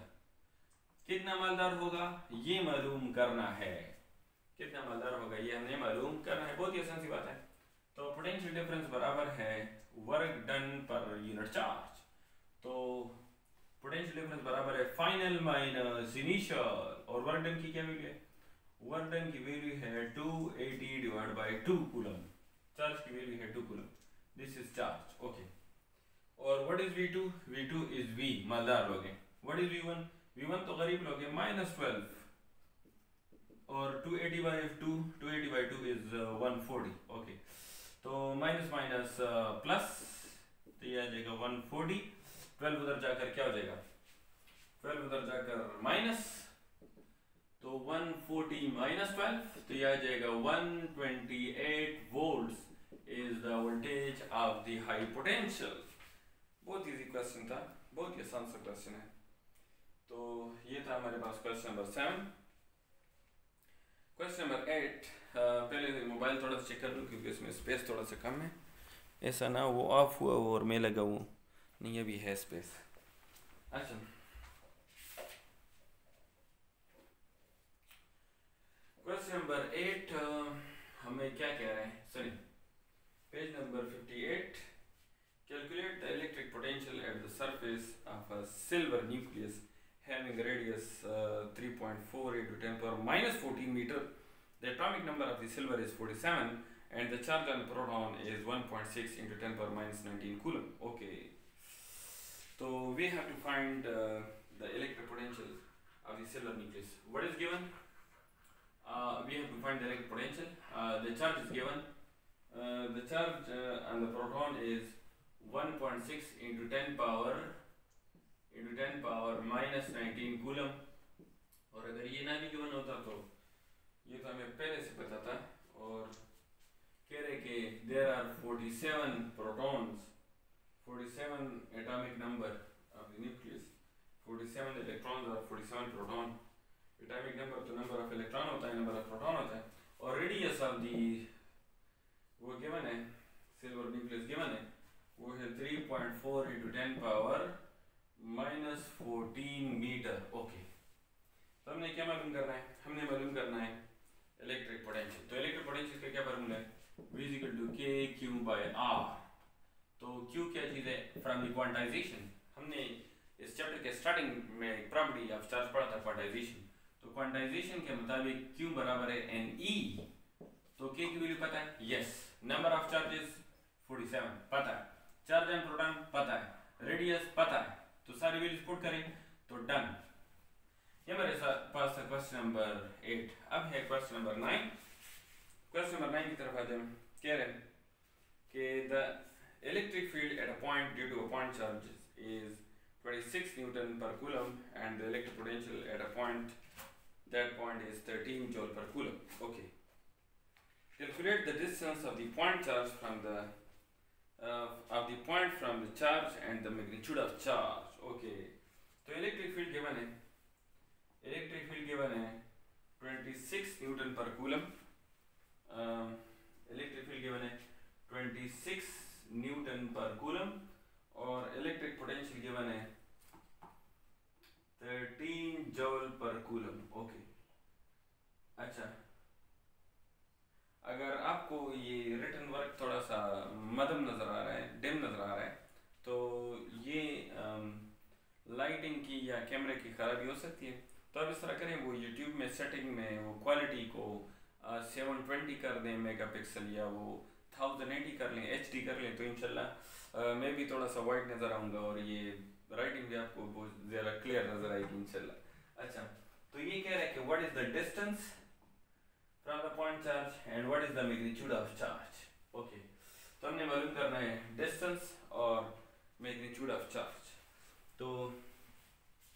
Speaker 1: कितना मालदार होगा ये मालूम करना है, कितना मालदार होगा ये हमने मालूम करना है, बहुत ही आसान सी बात है। तो पोटेंशियल डिफरेंस बराबर है work done per unit charge, तो पोटेंशियल डिफरेंस बराबर है फाइनल माइनस इनिशियल, और वर्क डन की क्या वैल्यू है, वर्क डन की वैल्यू है 280 डिवाइड बाय 2 कूलम, चार्ज की वैल्यू है 2 coulomb, this is charge, okay. और what is V2, V2 is V, मालदार लोग हैं। व्हाट इज V1, V1 तो गरीब लोग हैं माइनस 12, और 280 बाई 2, 280 बाई 2 इज 140, ओके, तो माइनस माइनस प्लस, तो ये आ जाएगा 140, 12 उधर जाकर क्या हो जाएगा, 12 उधर जाकर माइनस, तो 140 माइनस 12, तो ये आ जाएगा 128 volts is the voltage of the high potential. बहुत इजी क्वेश्चन था, बहुत ही आसान सा क्वेश्चन है। तो ये था हमारे पास क्वेश्चन नंबर 7। क्वेश्चन नंबर 8, पहले मोबाइल थोड़ा सा चेक कर लूँ क्योंकि इसमें स्पेस थोड़ा सा कम है, ऐसा ना वो ऑफ हुआ और मैं लगा हूँ, नहीं अभी है स्पेस। अच्छा, क्वेश्चन नंबर 8 हमें क्या कह रहे हैं, sorry page number 58, calculate the electric potential at the surface of a silver nucleus having a radius 3.4 into 10 power minus 14 meter. The atomic number of the silver is 47 and the charge on the proton is 1.6 into 10 power minus 19 coulomb. Okay, so we have to find the electric potential of the silver nucleus. What is given? We have to find the electric potential. The charge is given. The charge on the proton is 1.6 into 10 power minus 19 coulomb, और अगर ये ना भी given होता तो ये तो हमें पहले से पता था, और कह रहे कि there are 47 protons, 47 atomic number of the nucleus, 47 electrons और 47 proton, atomic number तो number of electron होता है, number of proton होता है, और radius of the वो given है, silver nucleus given है, वो है 3.4 into 10 power minus 14 metre, okay. तो हमने क्या मालूम करना है, हमने मालूम करना है इलेक्ट्रिक पोटेंशियल। तो इलेक्ट्रिक पोटेंशियल का क्या फार्मूला है, V is equal to K Q by R। तो Q क्या चीज़ है, फ्रॉम द क्वांटाइजेशन, हमने इस चैप्टर के स्टार्टिंग में प्रॉपर्टी ऑफ चार्ज पढ़ा था क्वांटाइजेशन, तो क्वांटाइजेशन के मुताबिक Q बराबर है NE, तो K की वैल्यू पता है, यस, नंबर ऑफ चार्जेस 47 पता है, चार्ज एंड प्रोटॉन पता है, रेडियस पता है, तो सारी वैल्यूज पुट करें तो डन। ये मेरे पास था क्वेश्चन नंबर 8। अब है क्वेश्चन नंबर 9। क्वेश्चन नंबर 9 की तरफ आ जाए, कह रहे हैं कि the electric field at a point due to a point charge is 26 newton per coulomb and the electric potential at a point, that point is 13 joule per coulomb, okay. Calculate the distance of the point charge from the of the point from the charge and the magnitude of charge, okay। तो electric field given है, electric field given है 26 newton per coulomb, electric field given है 26 newton per coulomb और electric potential given है 13 joule per coulomb. Okay, अच्छा, अगर आपको ये रिटन वर्क थोड़ा सा मध्यम नज़र आ रहा है, डिम नज़र आ रहा है, तो ये लाइटिंग की या कैमरे की खराबी हो सकती है। तो आप इस तरह करें, वो यूट्यूब में सेटिंग में वो क्वालिटी को 720 कर दें मेगापिक्सल, या वो 1080 कर लें, HD कर लें, तो इंशाल्लाह मैं भी थोड़ा सा वाइट नज़र आऊँगा और ये राइटिंग भी आपको बहुत ज़्यादा क्लियर नज़र आएगी इंशाल्लाह। अच्छा, तो ये कह रहा है कि what is the distance from the point charge and what is the magnitude of charge. Okay, तो हमने मालूम करना है डिस्टेंस और मैग्नीट्यूड ऑफ चार्ज। तो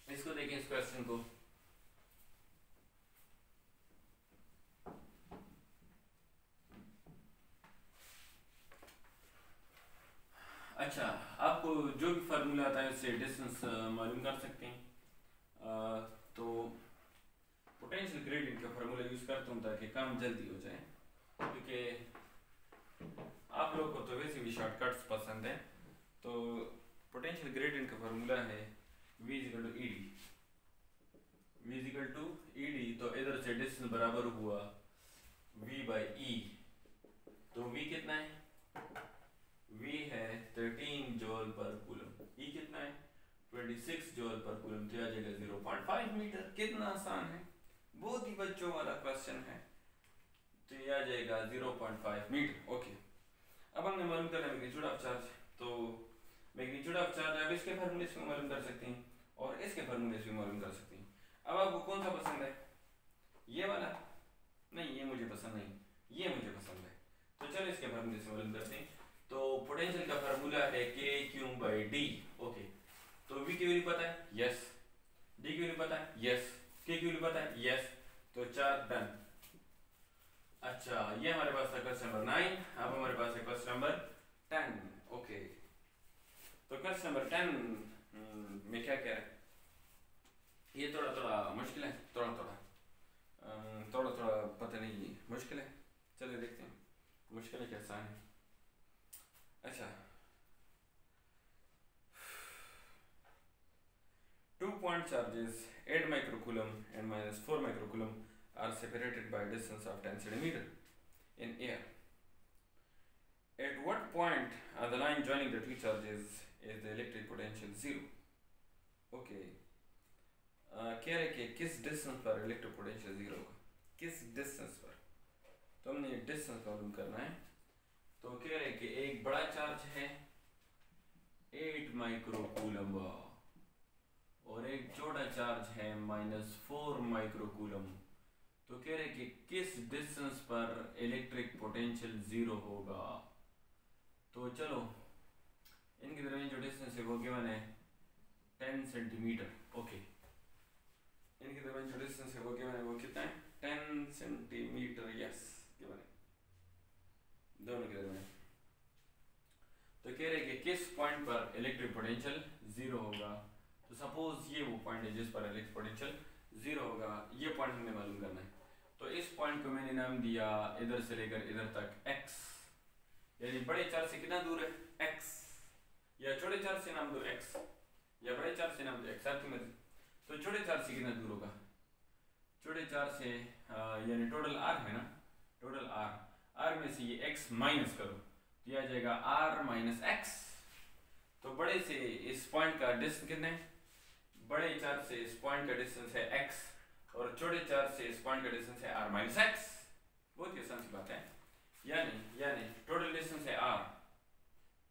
Speaker 1: इसको देखें, इस क्वेश्चन को। अच्छा, आपको जो भी फार्मूला आता है उससे डिस्टेंस मालूम कर सकते हैं। तो पोटेंशियल ग्रेडियंट का फार्मूला यूज़ करता हूँ ताकि काम जल्दी हो जाए, क्योंकि आप लोगों को तो वैसे भी शॉर्टकट्स पसंद हैं। तो पोटेंशियल ग्रेडियंट का फार्मूला है V = ED। V = ED, तो इधर से डिस्टेंस बराबर हुआ V/E। तो V कितना है? V है 13 जूल पर कूलम। E कितना है? 26 जूल पर कूलम। तो आ जाएगा 0.5 मीटर। कितना आसान है, बहुत ही बच्चों वाला क्वेश्चन है। तो ये आ जाएगा 0.5 मीटर। ओके, अब हमने मालूम करना है मैग्नीट्यूड ऑफ चार्ज। तो मैग्नीट्यूड ऑफ चार्ज आप इसके फार्मूले से मालूम कर सकते हैं और इसके फार्मूले से मालूम कर सकते हैं। अब आपको कौन सा पसंद है? ये वाला? नहीं, ये मुझे पसंद नहीं, ये मुझे पसंद है। तो चलो इसके फार्मूले से मालूम करते हैं। तो पोटेंशियल का फार्मूला है KQ/D। ओके, तो V की वैल्यू पता है? यस। D की वैल्यू पता है? यस। K की वैल्यू पता है? यस। तो चार डन। अच्छा, ये हमारे पास था क्वेश्चन नंबर 9। अब हमारे पास है क्वेश्चन नंबर 10। ओके, तो क्वेश्चन नंबर 10 में क्या कह रहा है? ये थोड़ा थोड़ा मुश्किल है, थोड़ा थोड़ा पता नहीं, मुश्किल है। चलिए देखते हैं मुश्किल है क्या आसान है। अच्छा, 2 point charges 8 microcoulomb and -4 microcoulomb are separated by a distance of 10 centimeter in air. At what point on the line joining the two charges is the electric potential 0? Okay. कह रहे कि किस डिस्टेंस पर इलेक्ट्रिक पोटेंशियल 0 होगा, किस distance पर। तो हमने डिस्टेंस मालूम करना है। तो कह रहे कि एक बड़ा चार्ज है 8 माइक्रोकूलम और एक छोटा चार्ज है -4 माइक्रोकूलम। तो कह रहे कि किस डिस्टेंस पर इलेक्ट्रिक पोटेंशियल 0 होगा। तो चलो, इनके दरमियान जो डिस्टेंस है वो गिवन है 10 सेंटीमीटर। ओके, इनके दरमियान जो डिस्टेंस है वो गिवन है, वो कितना है? 10 सेंटीमीटर। यस, गिवन है दोनों के दरमियान। तो कह रहे कि किस पॉइंट पर इलेक्ट्रिक पोटेंशियल 0 होगा। तो सपोज ये वो पॉइंट है जिस पर इलेक्ट्रिक पोटेंशियल 0 होगा। ये पॉइंट हमने मालूम करना है। तो इस पॉइंट को मैंने नाम दिया इधर से लेकर इधर तक x, यानी बड़े चार्ज से कितना दूर है? x, या छोटे चार्ज से नाम दो x, या बड़े चार्ज से नाम दो x, आपकी मर्जी। तो छोटे चार्ज से कितना दूर होगा? छोटे चार्ज से यानी टोटल r है ना, टोटल r में से ये x माइनस करो तो यह आ जाएगा r - x। तो बड़े से इस पॉइंट का डिस्टेंस कितना है? बड़े चार्ज से इस पॉइंट का डिस्टेंस है x और छोटे चार्ज से इस पॉइंट का डिस्टेंस है r - x। बहुत ही आसान सी बात है। यानी टोटल डिस्टेंस है r,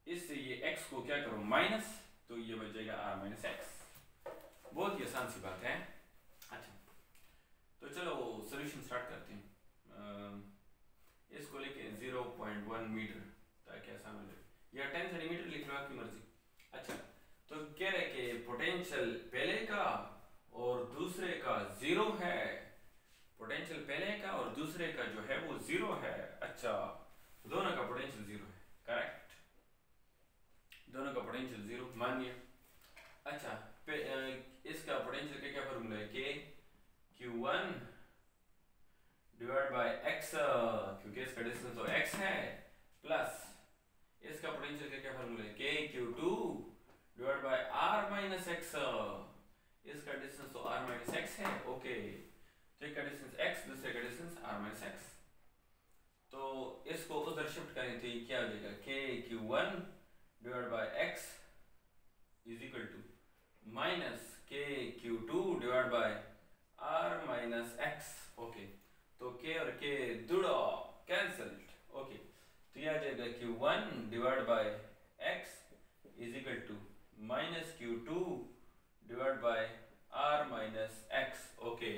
Speaker 1: इससे ये x को क्या करो? माइनस, तो ये बच जाएगा r - x। बहुत ही आसान सी बात है। अच्छा, तो चलो सॉल्यूशन स्टार्ट करते हैं। इसको लेके 0.1 मीटर ताकि आसान हो जाए, या 10 सेंटीमीटर लिख लो, आपकी मर्जी। अच्छा, तो कह रहे कि पोटेंशियल पहले का और दूसरे का 0 है। पोटेंशियल पहले का और दूसरे का जो है वो 0 है। अच्छा, दोनों का पोटेंशियल 0 है, करेक्ट, दोनों का पोटेंशियल 0 मान लिया। अच्छा, इसका पोटेंशियल का क्या फॉर्मूला है? KQ1 डिवाइड बाय x, क्योंकि इसका डिस्टेंस तो x है, प्लस इसका पोटेंशियल का क्या फार्मूला है, KQ2 divide by r minus x, इसका डिस्टेंस तो r माइनस x है। ओके, तो एक का डिस्टेंस x, दूसरे का डिस्टेंस r माइनस x, तो इसको उधर शिफ्ट करें तो ये क्या हो जाएगा, KQ1 divide by x is equal to minus KQ2 divide by r minus x। ओके, तो k और k जुड़ा, कैंसल्ड। ओके, तो यह आ जाएगा Q1 divide by x is equal to minus Q2 divide by r minus x। Okay,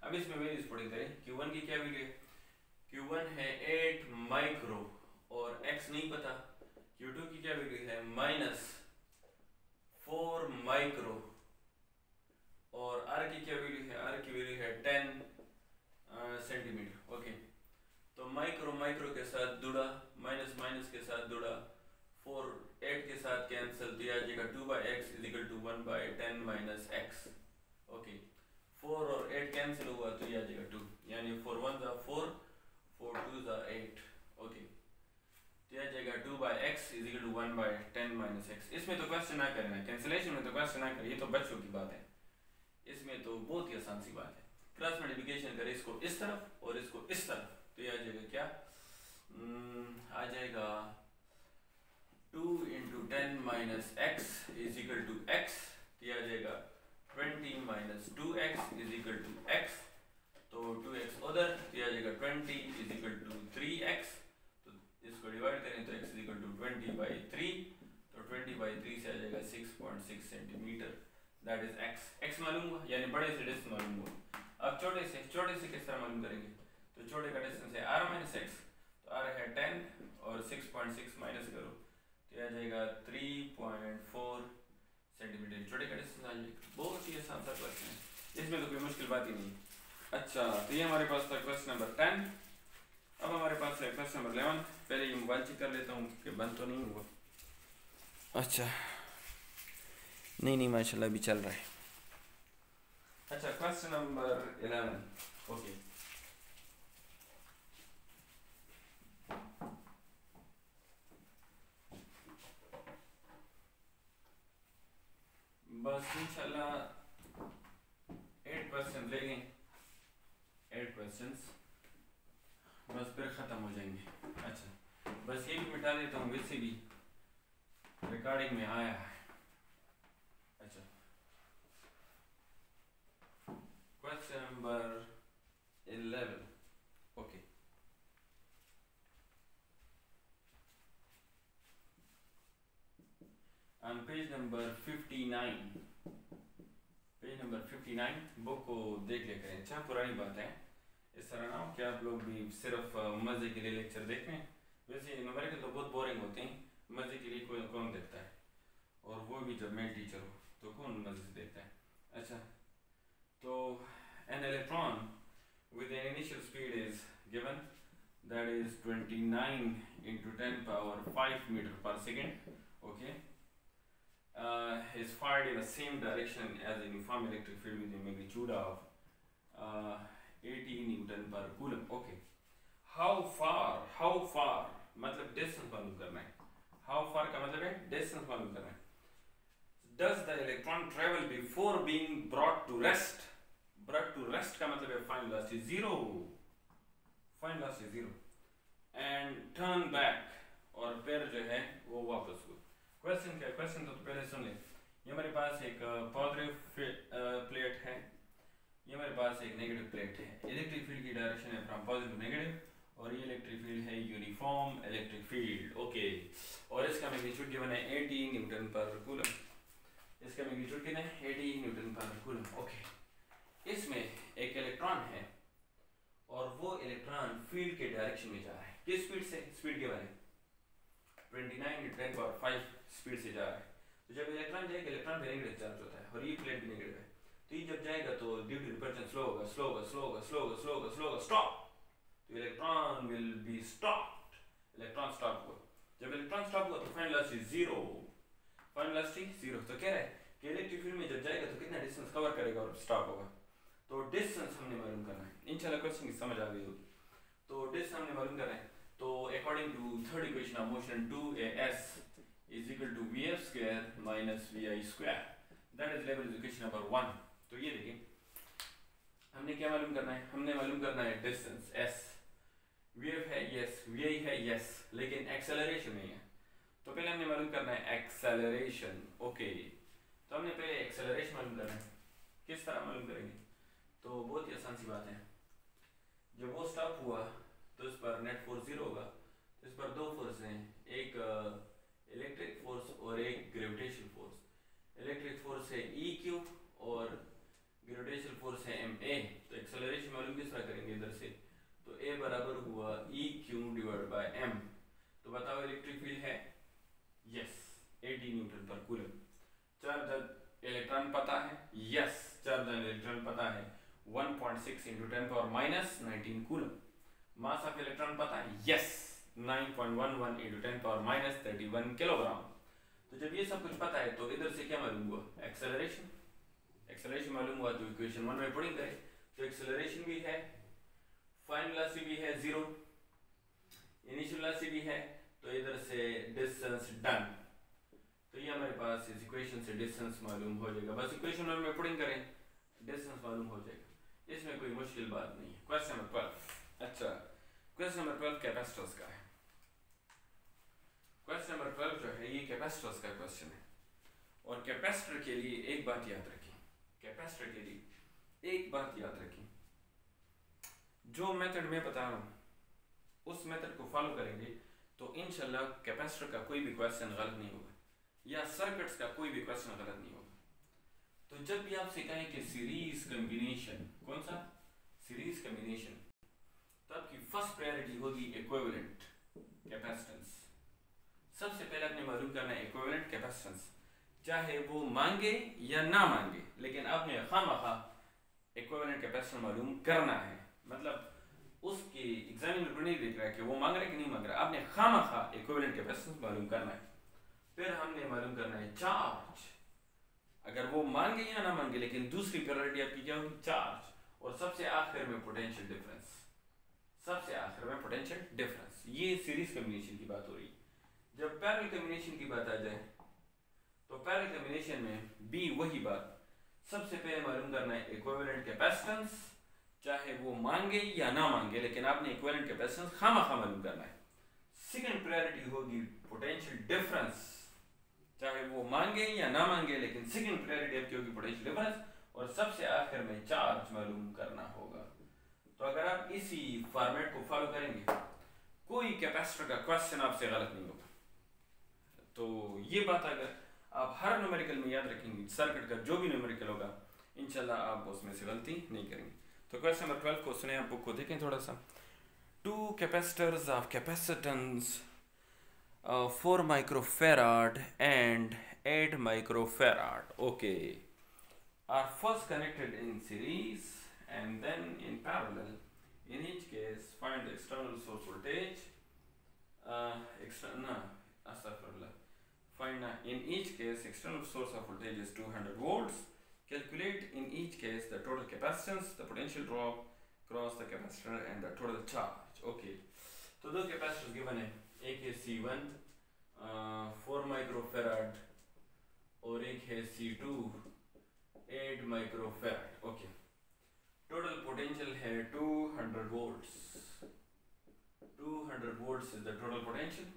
Speaker 1: अब इसमें वैल्यूज पुट करें। Q1 की क्या वैल्यू है, Q1 है 8 माइक्रो और x नहीं पता। Q2 की क्या वैल्यू है, माइनस 4 माइक्रो, और r की क्या वैल्यू है, r की वैल्यू है 10 सेंटीमीटर। ओके, तो माइक्रो माइक्रो के साथ जुड़ा, माइनस माइनस के साथ जुड़ा, 4 8 के साथ कैंसिल, तो यह आ जाएगा 2/x is equal to 1/10 minus x। Okay, 4 और 8 कैंसिल हुआ तो यह आ जाएगा 2, यानी 4 1 जा 4, 4 2 जा 8। ओके, तो यह आ जाएगा 2/x is equal to 1/10 minus x। इसमें तो क्वेश्चन ना करना, कैंसिलेशन में तो क्वेश्चन ना करें, ये तो बच्चों की बात है, इसमें तो बहुत ही आसान सी बात है। क्रॉस मल्टीप्लिकेशन करें इसको इस तरफ और इसको इस तरफ, तो ये आ जाएगा क्या, आ जाएगा 2 into 10 minus x is equal to x, तो ये आ जाएगा 20 minus 2x is equal to x, तो 2x उधर, तो ये आ जाएगा 20 इज इक्वल टू 3x, तो इसको डिवाइड करें तो x इज इक्वल टू 20/3, तो 20/3 से आ जाएगा 6.6 centimetre, that is x। x मालूम हुआ, यानी बड़े से डिस्टेंस मालूम हुआ। अब छोटे से किस तरह मालूम करेंगे, तो छोटे का डिस्टेंस है r माइनस x, तो r है 10 और 6.6 माइनस करो तो आ जाएगा 3.4 सेंटीमीटर, छोटे का डिस्टेंस आ जाएगा। बहुत ही आसान सा क्वेश्चन है, इसमें तो कोई मुश्किल बात ही नहीं। अच्छा, तो ये हमारे पास था क्वेश्चन नंबर 10। अब हमारे पास है क्वेश्चन नंबर 11। पहले ये मोबाइल चेक कर लेता हूँ कि बंद तो नहीं हुआ। अच्छा, नहीं माशाल्लाह भी चल रहा है। अच्छा, क्वेश्चन नंबर 11। ओके, बस इंशाल्लाह 8 क्वेश्चन लेंगे, 8 क्वेश्चंस बस फिर ख़त्म हो जाएंगे। अच्छा, बस ये भी मिटा देता हूँ, वैसे भी रिकॉर्डिंग में आया है। अच्छा, question number 11। Okay, on page number 59, page number 59 book को देख ले करें। अच्छा, पुरानी बात है, इस तरह ना हो कि आप लोग भी सिर्फ मज़े के लिए लेक्चर देख रहे हैं। वैसे न्यूमेरिकल तो बहुत बोरिंग होते हैं, मज़े के लिए कौन देखता है, और वो भी जब मैं टीचर हूँ तो कौन मज़े से देखता है। अच्छा, तो an electron with an initial speed is given, that is 29 into 10 power 5 meter per second. Okay, is fired in the same direction as a uniform electric field with a magnitude of 80 Newton per coulomb. Okay, how far मतलब distance मालूम करना है। how far का मतलब है distance मालूम करना है। does the electron travel before being brought to rest? brought to rest का मतलब है final velocity zero, final velocity zero, and turn back, और फिर जो है वो वापस हुआ। क्वेश्चन क्या, क्वेश्चन तो पहले सुन ले। ये हमारे पास एक पॉजिटिव प्लेट है, ये हमारे पास एक नेगेटिव प्लेट है। इलेक्ट्रिक फील्ड की डायरेक्शन है फ्रॉम पॉजिटिव टू नेगेटिव, और ये इलेक्ट्रिक फील्ड है यूनिफॉर्म इलेक्ट्रिक फील्ड। ओके, और इसका मैग्नीट्यूड गिवन है 80 न्यूटन पर कूलम। इसका मैग्नीट्यूड कितना है, 80 न्यूटन पर कूलम। ओके, इसमें एक इलेक्ट्रॉन है और वो इलेक्ट्रॉन फील्ड के डायरेक्शन में जा रहा है। किस स्पीड से, स्पीड गिवन है 29 × 10⁵ स्पीड से जा रहा है। तो जब इलेक्ट्रॉन जाएगा, इलेक्ट्रॉन भी नेगेटिव चार्ज होता है और ये प्लेट भी नेगेटिव है, तो ये जब जाएगा तो ड्यू टू रिपल्शन स्लो होगा, स्टॉप। तो electron will be stopped, electron stop हुआ। जब इलेक्ट्रॉन स्टॉप हुआ तो final velocity zero, final velocity zero. तो कह रहा है कि इलेक्ट्रिक फील्ड में जब जाएगा तो कितना डिस्टेंस कवर करेगा और स्टॉप होगा। तो डिस्टेंस हमने मालूम करना है। इंशाल्लाह क्वेश्चन की समझ आ गई होगी। तो डिस्टेंस हमने मालूम करना है। तो according to third equation of motion 2as is equal to vf square minus vi square, that is level equation number 1। तो ये देखिए हमने क्या मालूम करना है, हमने मालूम करना है डिस्टेंस s, vf है yes, vi है yes, लेकिन एक्सेलरेशन नहीं है। तो पहले हमने मालूम करना है एक्सेलरेशन। ओके, तो हमने पहले एक्सेलरेशन मालूम करना है। किस तरह मालूम करेंगे? तो बहुत ही आसान सी बात है। जब वो स्टॉप हुआ तो इस पर नेट फोर्स 0 होगा। तो इस पर दो फोर्स हैं, एक इलेक्ट्रिक फोर्स और एक ग्रेविटेशनल फोर्स। इलेक्ट्रिक फोर्स है EQ और ग्रेविटेशनल फोर्स है MA। तो एक्सेलरेशन मालूम किस तरह करेंगे इधर से? तो A बराबर हुआ EQ डिवाइड बाय M। तो बताओ इलेक्ट्रिक फील्ड है yes 80 newton per coulomb. Charge electron पता है यस, चार्ज इलेक्ट्रॉन पता है 1.6 × 10⁻⁻19 कूलम। मास ऑफ इलेक्ट्रॉन पता है यस 9.11 × 10⁻31 किलोग्राम। तो जब ये सब कुछ पता है तो इधर से क्या मालूम हुआ? एक्सेलरेशन। एक्सेलरेशन मालूम हुआ तो इक्वेशन 1 में पुटिंग करें तो एक्सेलरेशन भी है, फाइनल वेलोसिटी भी है 0, इनिशियल वेलोसिटी भी है। तो इधर से डिस्टेंस डन। तो ये हमारे पास इस इक्वेशन से डिस्टेंस मालूम हो जाएगा। बस इक्वेशन 1 में पुटिंग करें डिस्टेंस मालूम हो जाएगा। इसमें कोई मुश्किल बात नहीं है। Question number 12। अच्छा, क्वेश्चन नंबर 12 कैपेसिटर्स का है। क्वेश्चन नंबर 12 जो है ये कैपेसिटर्स का क्वेश्चन है। और कैपेसिटर के लिए एक बात याद रखें, कैपेसिटर के लिए एक बात याद रखें, जो मेथड मैं बता रहा हूँ उस मेथड को फॉलो करेंगे तो इंशाल्लाह कैपेसिटर का कोई भी क्वेश्चन गलत नहीं होगा या सर्किट्स का कोई भी क्वेश्चन गलत नहीं होगा। तो जब भी आपसे कहें कि सीरीज कॉम्बिनेशन, कौन सा? सीरीज कॉम्बिनेशन, तो आपकी फर्स्ट प्रायोरिटी होगी इक्विवेलेंट कैपेसिटेंस। सबसे पहले आपने मालूम करना है इक्विवेलेंट कैपेसिटेंस, चाहे वो मांगे या ना मांगे, लेकिन आपने खामखा इक्विवेलेंट कैपेसिटेंस मालूम करना है। मतलब उसके एग्जामिनर को नहीं देख रहा है कि वो मांग रहा है कि नहीं मांग रहा, आपने खामखा इक्विवेलेंट कैपेसिटेंस मालूम करना है। फिर हमने मालूम करना है चार्ज, अगर वो मांगे या ना मांगे, लेकिन दूसरी प्रायोरिटी आपकी क्या होगी? चार्ज। और सबसे आखिर में पोटेंशियल डिफरेंस, सबसे आखिर में पोटेंशियल डिफरेंस। ये सीरीज कॉम्बिनेशन की बात हो रही है। जब पैरेलल कॉम्बिनेशन की बात आ जाए तो पैरेलल कॉम्बिनेशन में भी वही बात, सबसे पहले मालूम करना है इक्विवेलेंट कैपेसिटेंस, चाहे वो मांगे या ना मांगे, लेकिन आपने इक्विवेलेंट कैपेसिटेंस खामखा मालूम करना है। सेकंड प्रायोरिटी होगी पोटेंशियल डिफरेंस, चाहे वो मांगे या ना मांगे, लेकिन सेकंड प्रायोरिटी आपकी होगी पोटेंशियल डिफरेंस। और सबसे आखिर में चार्ज मालूम करना होगा। तो अगर आप इसी फॉर्मेट को फॉलो करेंगे कोई कैपेसिटर का क्वेश्चन आपसे गलत नहीं होगा। तो ये बात अगर आप हर न्यूमेरिकल में याद रखेंगे, सर्किट का जो भी न्यूमेरिकल होगा इंशाल्लाह आप उसमें से गलती नहीं करेंगे। तो क्वेश्चन नंबर 12 को सुने, आप बुक को देखें थोड़ा सा। 2 capacitors of capacitance 4 microfarad and 8 microfarad, okay, are first connected in series and then in parallel. In each case, find the external source voltage. In each case, external source of voltage is 200 volts. Calculate in each case the total capacitance, the potential drop across the capacitor, and the total charge. Okay. तो दो capacitors given है, एक है C1 4 microfarad और एक है C2 8 microfarad. Okay, total potential है 200 volts. 200 volts is the total potential.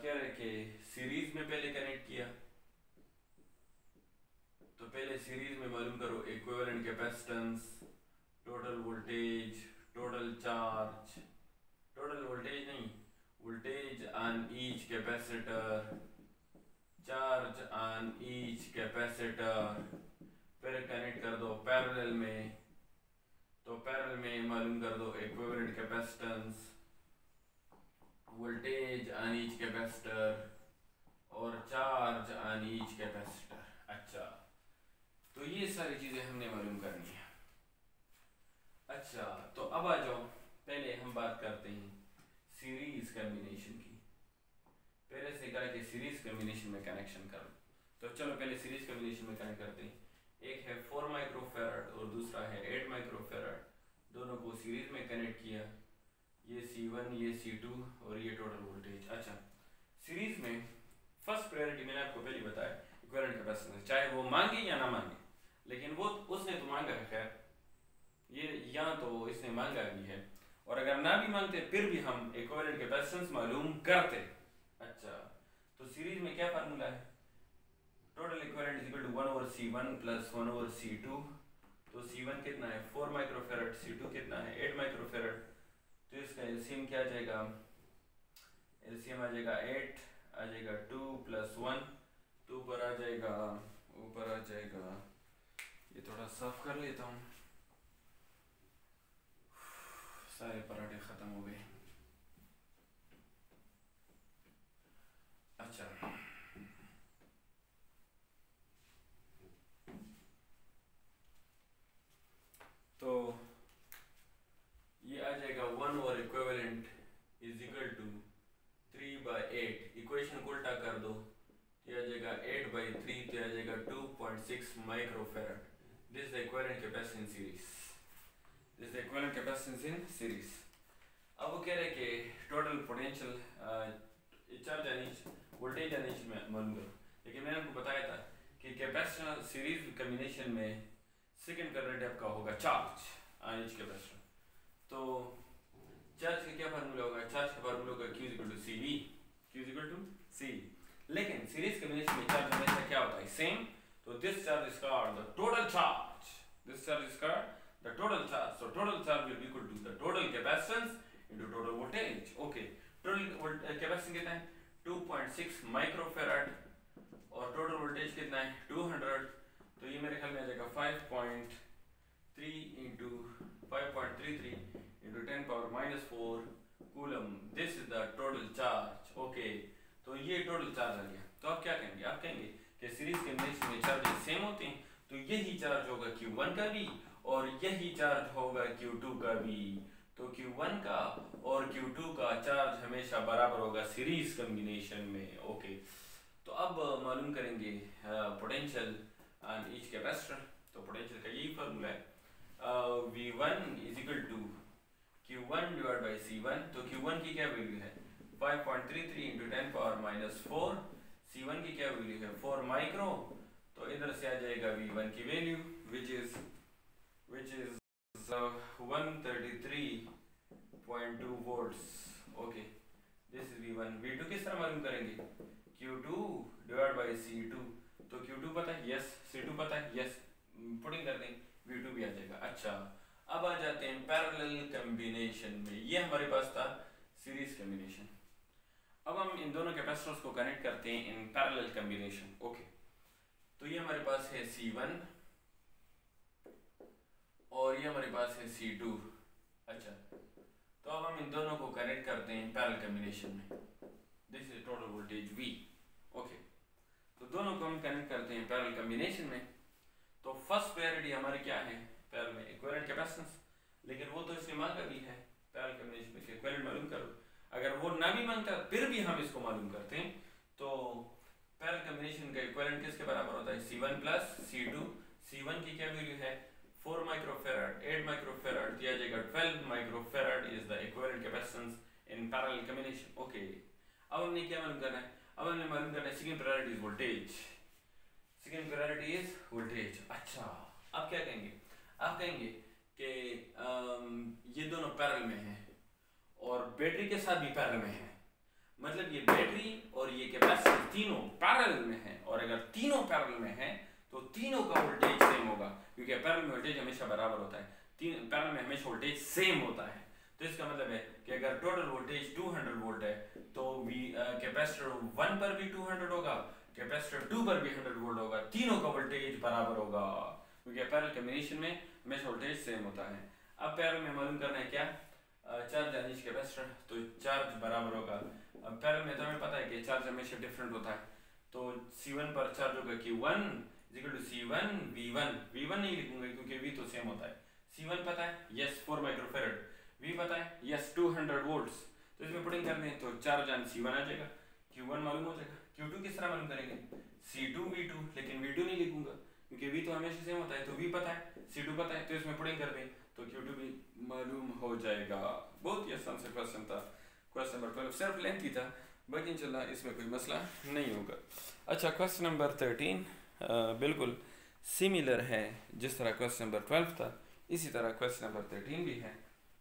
Speaker 1: क्या है कि सीरीज में पहले कनेक्ट किया, तो पहले सीरीज में मालूम करो equivalent capacitance, total voltage, total charge, total voltage नहीं, voltage on each capacitor, charge on each capacitor। फिर कनेक्ट कर दो पैरेलल में, तो पैरेलल में मालूम कर दो equivalent capacitance, voltage on each capacitor और चार्ज ऑन ईच कैपेसिटर। अच्छा, तो ये सारी चीजें हमने मालूम करनी है। अच्छा, तो अब आ जाओ, पहले हम बात करते हैं सीरीज कॉम्बिनेशन की। पहले से कहा कि सीरीज कॉम्बिनेशन में कनेक्शन करो, तो चलो पहले सीरीज कॉम्बिनेशन में कनेक्ट करते हैं। एक है 4 माइक्रोफेराड और दूसरा है 8 माइक्रोफेराड, दोनों को सीरीज में कनेक्ट किया, ये C1 ये C2 और ये टोटल वोल्टेज। अच्छा, सीरीज में फर्स्ट प्रायोरिटी मैंने आपको पहले बताया इक्विवेलेंट कैपेसिटेंस, चाहे वो मांगे या ना मांगे, लेकिन वो उसने तो मांगा है, खैर ये यहाँ तो इसने मांगा भी है, और अगर ना भी मांगते फिर भी हम इक्विवेलेंट कैपेसिटेंस मालूम करते। अच्छा, तो सीरीज में क्या फार्मूला है, total equivalent is equal to 1/C1 plus 1/C2। तो C1 कितना है 4 माइक्रोफेराड, C2 कितना है 8 माइक्रोफेराड, तो इसका एलसीएम क्या आ जाएगा, एलसीएम आ जाएगा 8, आ जाएगा 2 प्लस 1, तो ऊपर आ जाएगा, ऊपर आ जाएगा, ये थोड़ा साफ कर लेता हूँ, सारे पराठे खत्म हो गए। अच्छा, तो ये आ जाएगा 1 और equivalent is equal to 3/8, equation को उल्टा कर दो, ये आ जाएगा 8/3, तो आ जाएगा 2.6 microfarad. This is the equivalent capacitance in series, this is the equivalent capacitance in series. अब वो कह रहे हैं कि टोटल पोटेंशियल चार्ज वोल्टेज में मालूम करो, लेकिन मैंने आपको बताया था कि कैपेसिटर सीरीज कम्बिनेशन में सेकंड करंट आपका होगा चार्ज ऑन ईच कैपेसिटर। तो चार्ज का क्या फार्मूला होगा, चार्ज का फार्मूला होगा Q equal to CV, Q equal to C। लेकिन सीरीज कम्बिनेशन में चार्ज हमेशा क्या होता है, सेम। तो this charge is called the total charge, this charge is called the total charge. So total charge will be equal to the total capacitance into total voltage. Okay, total capacitance कितना है 2.6 microfarad और total voltage कितना है 200, तो ये मेरे ख्याल में आ जाएगा 5.3 into 5.33 into 10⁻⁴ coulomb. This is the total charge. Okay, तो ये टोटल चार्ज आ गया। तो आप क्या कहेंगे, आप कहेंगे कि सीरीज कम्बिनेशन में चार्जेस सेम होते हैं, तो यही चार्ज होगा Q1 का भी और यही चार्ज होगा Q2 का भी। तो Q1 का और Q2 का चार्ज हमेशा बराबर होगा सीरीज कम्बिनेशन में। ओके, तो अब मालूम करेंगे पोटेंशियल ऑन ईच कैपेसिटर। तो पोटेंशियल का यही फार्मूला है, V1 is equal to Q1 divide by C1। तो Q1 की क्या वैल्यू है 5.33 इंटू 10⁻⁴, C1 की क्या वैल्यू है 4 माइक्रो, तो इधर से आ जाएगा V1 की value which is 133.2 volts। Okay, this is V1। V2 किस तरह मालूम करेंगे, Q2 डिवाइड बाई C2। तो Q2 पता है, यस, C2 पता है, यस, पुटिंग कर दें V2 भी आ जाएगा। अच्छा, अब आ जाते हैं पैरेलल कम्बिनेशन में। ये हमारे पास था सीरीज कम्बिनेशन। अब हम इन दोनों कैपेसिटर्स को कनेक्ट करते हैं इन पैरेलल कम्बिनेशन। ओके, तो ये हमारे पास है C1 और ये हमारे पास है C2। अच्छा, तो अब हम इन दोनों को कनेक्ट करते हैं पैरेलल कम्बिनेशन में। This is total voltage V। Okay, तो दोनों को हम कनेक्ट करते हैं पैरेलल कम्बिनेशन में। तो फर्स्ट प्रायोरिटी हमारी क्या है पैरेलल में, इक्विवेलेंट कैपेसिटेंस। लेकिन वो तो इसने मांगा भी है पैरेलल कम्बिनेशन में इक्विवेलेंट मालूम करो। अगर वो ना भी मांगता फिर भी हम इसको मालूम करते हैं। तो पैरेलल कम्बिनेशन का इक्विवेलेंट किसके बराबर होता है, C1 प्लस C2। C1 की क्या वैल्यू है 4 माइक्रोफेराड, 8 माइक्रोफेराड दिया जाएगा 12 microfarad is the equivalent capacitance in parallel combination. Okay, अब हमने क्या मालूम करना है, अब हमने मालूम करना है second priority is voltage, second priority is voltage. अच्छा, अब क्या कहेंगे, आप कहेंगे कि ये दोनों पैरेलल में हैं और बैटरी के साथ भी पैरेलल में है, मतलब ये बैटरी और ये कैपेसिटर तीनों पैरेलल में है। और अगर तीनों पैरेलल में है तो तीनों का वोल्टेज सेम होगा, क्योंकि पैरेलल में वोल्टेज हमेशा बराबर होता है, तीन पैरेलल में हमेशा वोल्टेज सेम होता है। तो इसका मतलब है कि अगर टोटल वोल्टेज 200 वोल्ट है तो कैपेसिटर 1 पर भी 200 होगा, कैपेसिटर 2 पर भी 100 वोल्ट होगा, तीनों का वोल्टेज बराबर होगा, क्योंकि पैरेलल कम्बिनेशन में हमेशा वोल्टेज सेम होता है। अब पैरेलल में मालूम करना है क्या, चार्ज ऑन ईच कैपेसिटर, तो चार्ज बराबर होगा। अब पैरेलल में तो हमें पता है कि चार्ज हमेशा डिफरेंट होता है। तो C1 पर चार्ज होगा Q1 equal to C1 V1 नहीं लिखूंगा क्योंकि V तो सेम होता है। C1 पता है, यस 4 माइक्रोफेराड, V पता है, यस 200 वोल्ट्स। तो इसमें पुटिंग कर दें तो चार्ज ऑन C1 आ जाएगा, Q1 मालूम हो जाएगा। Q2 किस तरह मालूम करेंगे, C2 V2, लेकिन V2 नहीं लिखूंगा क्योंकि V तो हमेशा सेम होता है, तो V पता है, C2 पता है, तो इसमें पुटिंग कर दें तो Q2 भी मालूम हो जाएगा। बहुत ही आसान सा क्वेश्चन था, क्वेश्चन नंबर 12 सिर्फ लेंथी था, बाकी इंशाल्लाह इसमें कोई मसला नहीं होगा। अच्छा, क्वेश्चन नंबर 13 बिल्कुल सिमिलर है, जिस तरह क्वेश्चन नंबर 12 था इसी तरह क्वेश्चन नंबर 13 भी है।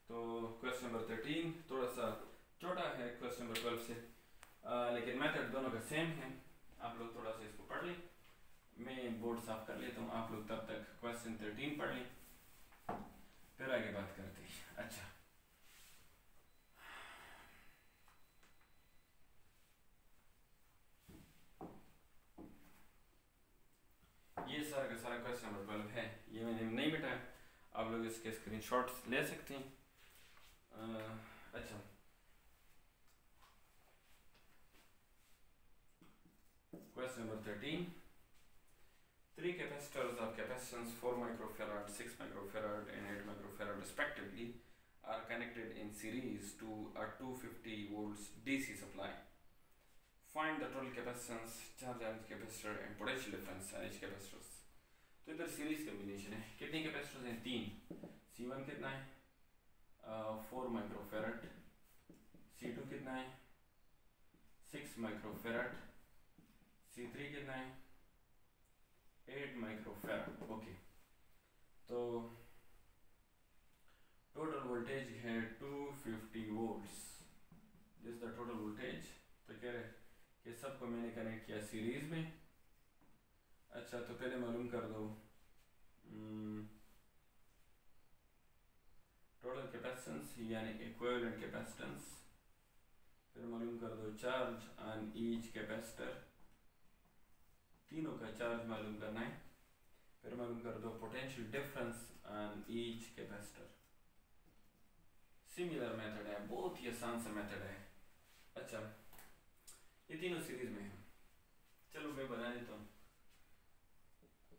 Speaker 1: तो क्वेश्चन नंबर 13 थोड़ा सा छोटा है क्वेश्चन नंबर 12 से, लेकिन मेथड दोनों का सेम है। आप लोग थोड़ा सा इसको पढ़ लें, मैं बोर्ड साफ कर लेता हूँ, आप लोग तब तक क्वेश्चन 13 पढ़ लें, फिर आगे बात करते हैं। अच्छा, ये सारा का सारा क्वेश्चन नंबर 12 है, ये मैंने नहीं मिटाया, आप लोग इसके स्क्रीनशॉट्स ले सकते हैं। अच्छा, question number 13, 3 capacitors of capacitance 4 microfarad, 6 microfarad and 8 microfarad respectively are connected in series to a 250 volts DC supply. Find the total capacitance, charge on each capacitor and potential difference on each capacitors. तो इधर series combination है, कितनी capacitors हैं? 3। C1 कितना है? 4 microfarad. C2 कितना है? 6 microfarad. C3 कितना है? 8 माइक्रोफेराड। ओके, तो टोटल वोल्टेज है 250 volts, this the total voltage. तो कह रहे कि सबको मैंने कनेक्ट किया सीरीज में। अच्छा, तो पहले मालूम कर दो टोटल कैपेसिटेंस यानी इक्विवेलेंट कैपेसिटेंस, फिर मालूम कर दो चार्ज ऑन ईच कैपेसिटर, तीनों का चार्ज मालूम करना है, फिर मालूम कर दो potential difference on each capacitor. Similar method है, बहुत ही आसान सा मेथड है। अच्छा, ये तीनों सीरीज में है, चलो मैं बना देता हूँ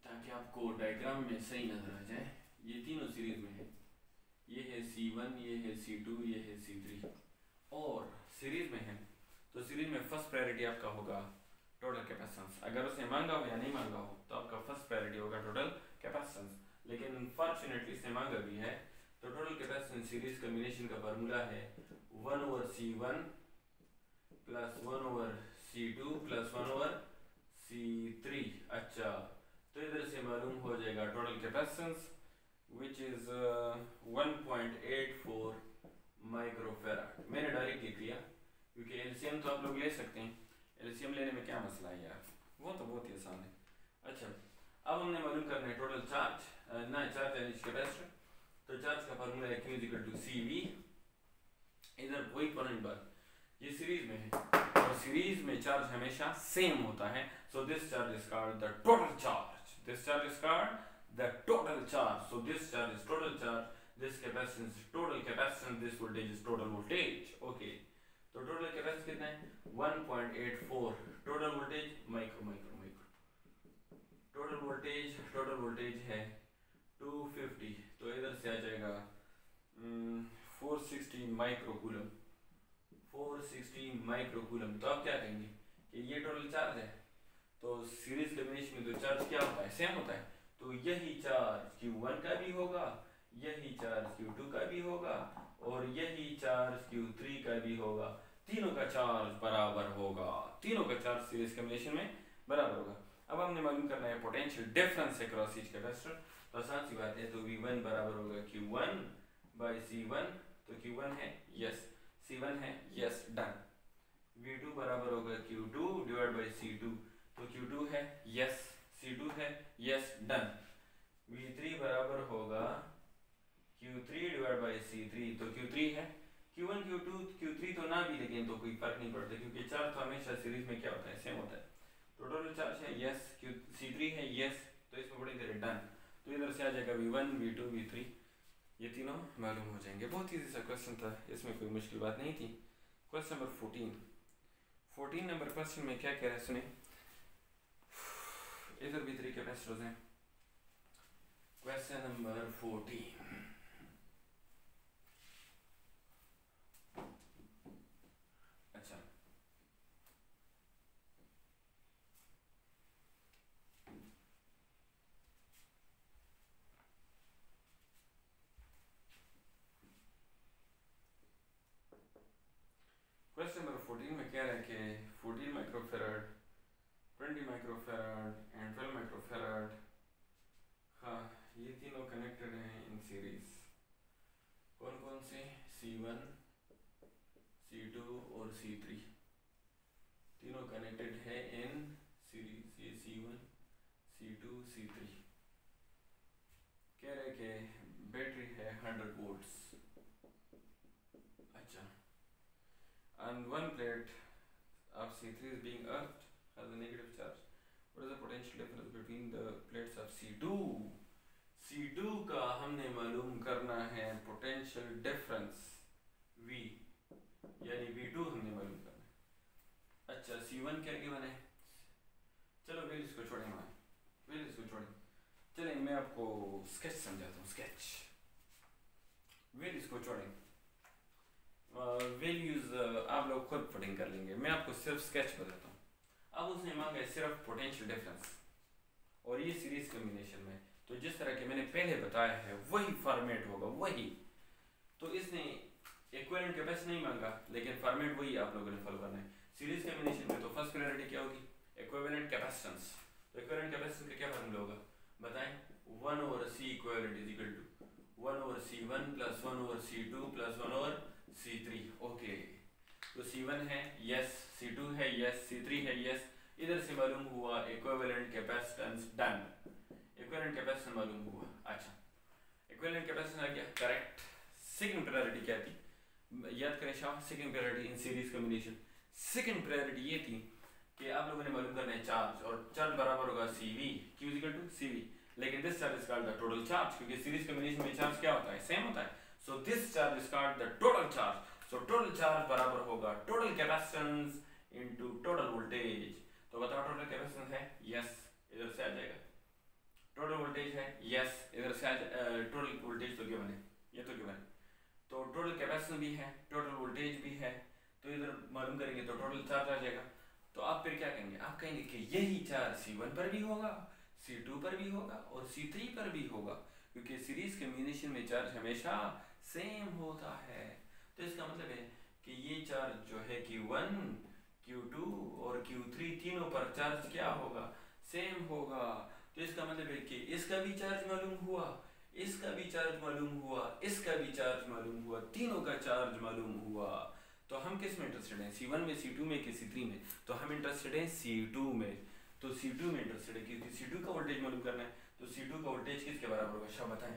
Speaker 1: ताकि आपको डायग्राम में सही नजर आ जाए। ये तीनों सीरीज में है, ये है C1, ये है C2, ये है C3 और सीरीज में है। तो सीरीज में फर्स्ट प्रायोरिटी आपका होगा टोटल कैपेसिटेंस। अगर उसने मांगा हो या नहीं मांगा हो तो आपका फर्स्ट प्रायोरिटी होगा टोटल कैपेसिटेंस, लेकिन फॉर्चुनेटली इसने मांगा भी है। तो टोटल कैपेसिटेंस सीरीज कॉम्बिनेशन का फार्मूला है 1/C1 plus 1/C2 plus 1/C3। अच्छा, तो इधर से मालूम हो जाएगा total capacitance which is 1.84 microfarad. मैंने डायरेक्ट लिख दिया क्योंकि एलसीएम तो आप लोग ले सकते हैं, एलसीएम लेने में क्या मसला है यार, वो तो बहुत ही आसान है। अच्छा, अब हमने मालूम करना है टोटल चार्ज, ना चार्ज यानी कैपेसिटर। तो चार्ज का फार्मूला है Q = CV। इधर कोई पॉइंट बात, ये सीरीज में है और सीरीज में चार्ज हमेशा सेम होता है, so this charge is called the total charge. This charge is called the total charge. So this charge is total charge. This capacitance is total capacitance. This voltage is total voltage. Okay. तो total capacitance कितना है? 1.84. Total voltage micro. total voltage है 250। तो इधर से आ जाएगा 460 microcoulomb. 460 microcoulomb. तो आप क्या कहेंगे कि ये टोटल चार्ज है। तो सीरीज कॉम्बिनेशन में तो चार्ज क्या होता है? सेम होता है। तो यही चार्ज Q1 का भी होगा, यही चार्ज Q2 का भी होगा और यही चार्ज Q3 का भी होगा। तीनों का चार्ज बराबर होगा, तीनों का चार्ज सीरीज कॉम्बिनेशन में बराबर होगा। अब हमने मालूम करना है potential difference across each capacitor. तो आसान सी बात है, तो V1 बराबर होगा Q1/C1। तो Q1 है, यस। C1 है, यस, डन। V2 बराबर होगा Q2/C2। तो Q2 है, यस। C2 है, यस, डन। V3 बराबर होगा Q3/C3। तो Q3 है, Q1 Q2 Q3 तो ना भी, लेकिन तो कोई फर्क नहीं पड़ता क्योंकि चार्ज तो हमेशा सीरीज में क्या होता है? सेम होता है। तो टोटल चार्ज है, यस। C3 है, यस। तो इसमें बड़ी देर डन। तो इधर से आ जाएगा V1 V2 V3, ये तीनों मालूम हो जाएंगे। बहुत ईजी सा क्वेश्चन था, इसमें कोई मुश्किल बात नहीं थी। क्वेश्चन नंबर 14 नंबर क्वेश्चन में क्या कह रहे हैं सुने। इधर भी 3 कैपेसिटर्स हैं। Question number 14। अच्छा, क्वेश्चन नंबर 14 में कह रहे हैं कि 14 माइक्रोफेराड, 20 माइक्रोफेराड एंड 12 माइक्रोफेराड, हाँ ये तीनों कनेक्टेड हैं इन सीरीज। कौन कौन से? C1, C2 और C3 तीनों कनेक्टेड है इन सीरीज। ये C1, C2, C3 कह रहे कि बैटरी है 100 वोल्ट्स। अच्छा, and one plate of C3 is being earthed has a negative charge. What is the potential difference between the plates of C2? C2 का हमने मालूम करना है पोटेंशियल डिफरेंस V, यानी V2 हमने मालूम करना है। अच्छा, C1 क्या गिवन है? चलो वेल इसको छोड़ें, हमारे वेल इसको छोड़ें, चलें मैं आपको स्केच समझाता हूँ। स्केच वेल इसको छोड़ें, वैल्यूज आप लोग खुद पुटिंग कर लेंगे, मैं आपको सिर्फ स्केच बताता हूँ। अब उसने मांगा है सिर्फ पोटेंशियल डिफरेंस और ये सीरीज कॉम्बिनेशन में, तो जिस तरह के मैंने पहले बताया है वही फॉर्मेट होगा, वही। तो इसने इक्विवेलेंट कैपेसिटी नहीं मांगा, लेकिन फॉर्मेट वही आप लोगों ने फॉलो करना है। सीरीज कॉम्बिनेशन में तो फर्स्ट प्रायोरिटी क्या होगी? Equivalent capacitance. तो इक्विवेलेंट कैपेसिटेंस का क्या फार्मूला होगा बताएं? 1/C equivalent is equal to 1/C1 plus 1/C2 plus 1/C3। Okay, तो C1 है यस, C2 है यस, C3 है यस। इधर से मालूम हुआ equivalent capacitance, done. Equivalent capacitance मालूम हुआ। अच्छा, इक्विवेलेंट कैपेसिटेंस आ गया, करेक्ट। सेकंड प्रायोरिटी क्या थी? याद करें Shah, second priority in series combination, second priority ये थी कि आप लोगों ने मालूम करना है चार्ज, और चार्ज बराबर होगा CV, Q equal to CV। लेकिन this charge is called the total charge, क्योंकि सीरीज कॉम्बिनेशन में चार्ज क्या होता है? सेम होता है। So this charge is called the total charge. So total charge बराबर होगा total capacitance into total voltage. तो बताओ टोटल कैपेसिटेंस है यस, इधर से आ जाएगा। टोटल वोल्टेज है यस, इधर से आ जाएगा। टोटल वोल्टेज तो गिवन है, ये तो गिवन है। तो टोटल कैपेसिटेंस भी है, टोटल वोल्टेज भी है, तो इधर मालूम करेंगे तो टोटल चार्ज आ जाएगा। तो आप फिर क्या कहेंगे? आप कहेंगे कि यही चार्ज C1 पर भी होगा, C2 पर भी होगा और C3 पर भी होगा, क्योंकि सीरीज कॉम्बिनेशन में चार्ज हमेशा सेम होता है। तो इसका मतलब है कि ये चार्ज जो है Q1, Q2 और Q3 तीनों पर चार्ज क्या होगा? सेम होगा। तो इसका मतलब है कि इसका भी चार्ज मालूम हुआ, इसका भी चार्ज मालूम हुआ, इसका भी चार्ज मालूम हुआ, तीनों का चार्ज मालूम हुआ। तो हम किस में इंटरेस्टेड हैं? C1 में, C2 में कि C3 में? तो हम इंटरेस्टेड हैं C2 में। तो C2 में इंटरेस्टेड है क्योंकि C2 का वोल्टेज मालूम करना है। तो C2 का वोल्टेज किसके बराबर होगा? शाह बताएं।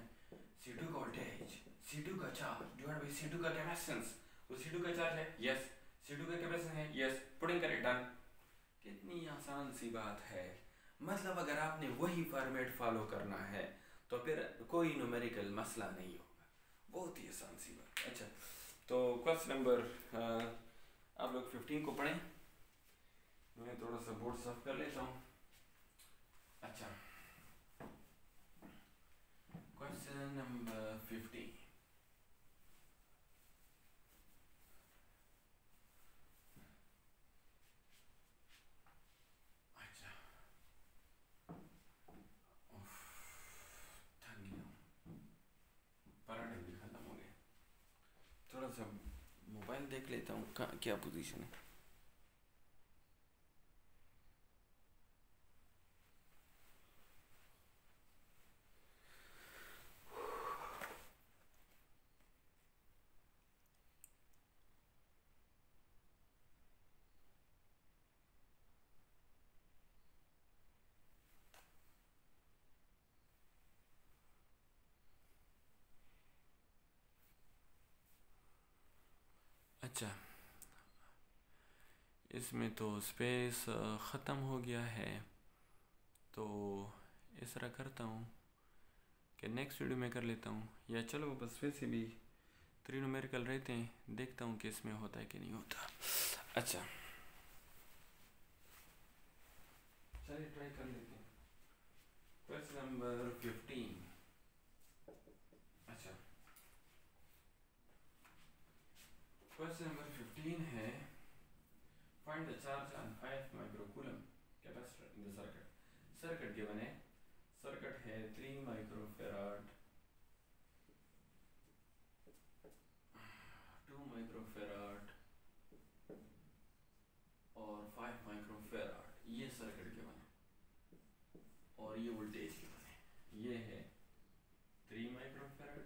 Speaker 1: C2 का वोल्टेज, C2 का चार्ज डिवाइड बाय C2 का कैपेसिटेंस। तो C2 का चार्ज है यस, C2 का कैपेसिटेंस है यस, पुटिंग करें, डन। कितनी आसान सी बात है। मतलब अगर आपने वही फॉर्मेट फॉलो करना है तो फिर कोई न्यूमेरिकल मसला नहीं होगा, बहुत ही आसान सी बात। अच्छा, तो क्वेश्चन नंबर आप लोग 15 को पढ़ें, मैं थोड़ा सा बोर्ड साफ कर लेता हूँ। अच्छा, क्वेश्चन नंबर 15। अच्छा, थक गया हूँ, पराठे भी खत्म हो गए, थोड़ा सा मोबाइल देख लेता हूँ कहाँ क्या पोजीशन है। अच्छा, इसमें तो स्पेस ख़त्म हो गया है, तो इस तरह करता हूँ कि नेक्स्ट वीडियो में कर लेता हूँ, या चलो बस वैसे भी 3 न्यूमेरिकल रहते हैं, देखता हूँ कि इसमें होता है कि नहीं होता। अच्छा, चलिए ट्राई कर लेते हैं। Question number 15। अच्छा, क्वेश्चन नंबर 15 है, find the charge on 5 microcoulomb capacitor in the circuit. Circuit given है, सर्किट है 3 माइक्रोफेराड, 2 माइक्रोफेराड और ये वोल्टेज Q1 है। ये है 3 माइक्रोफेराड,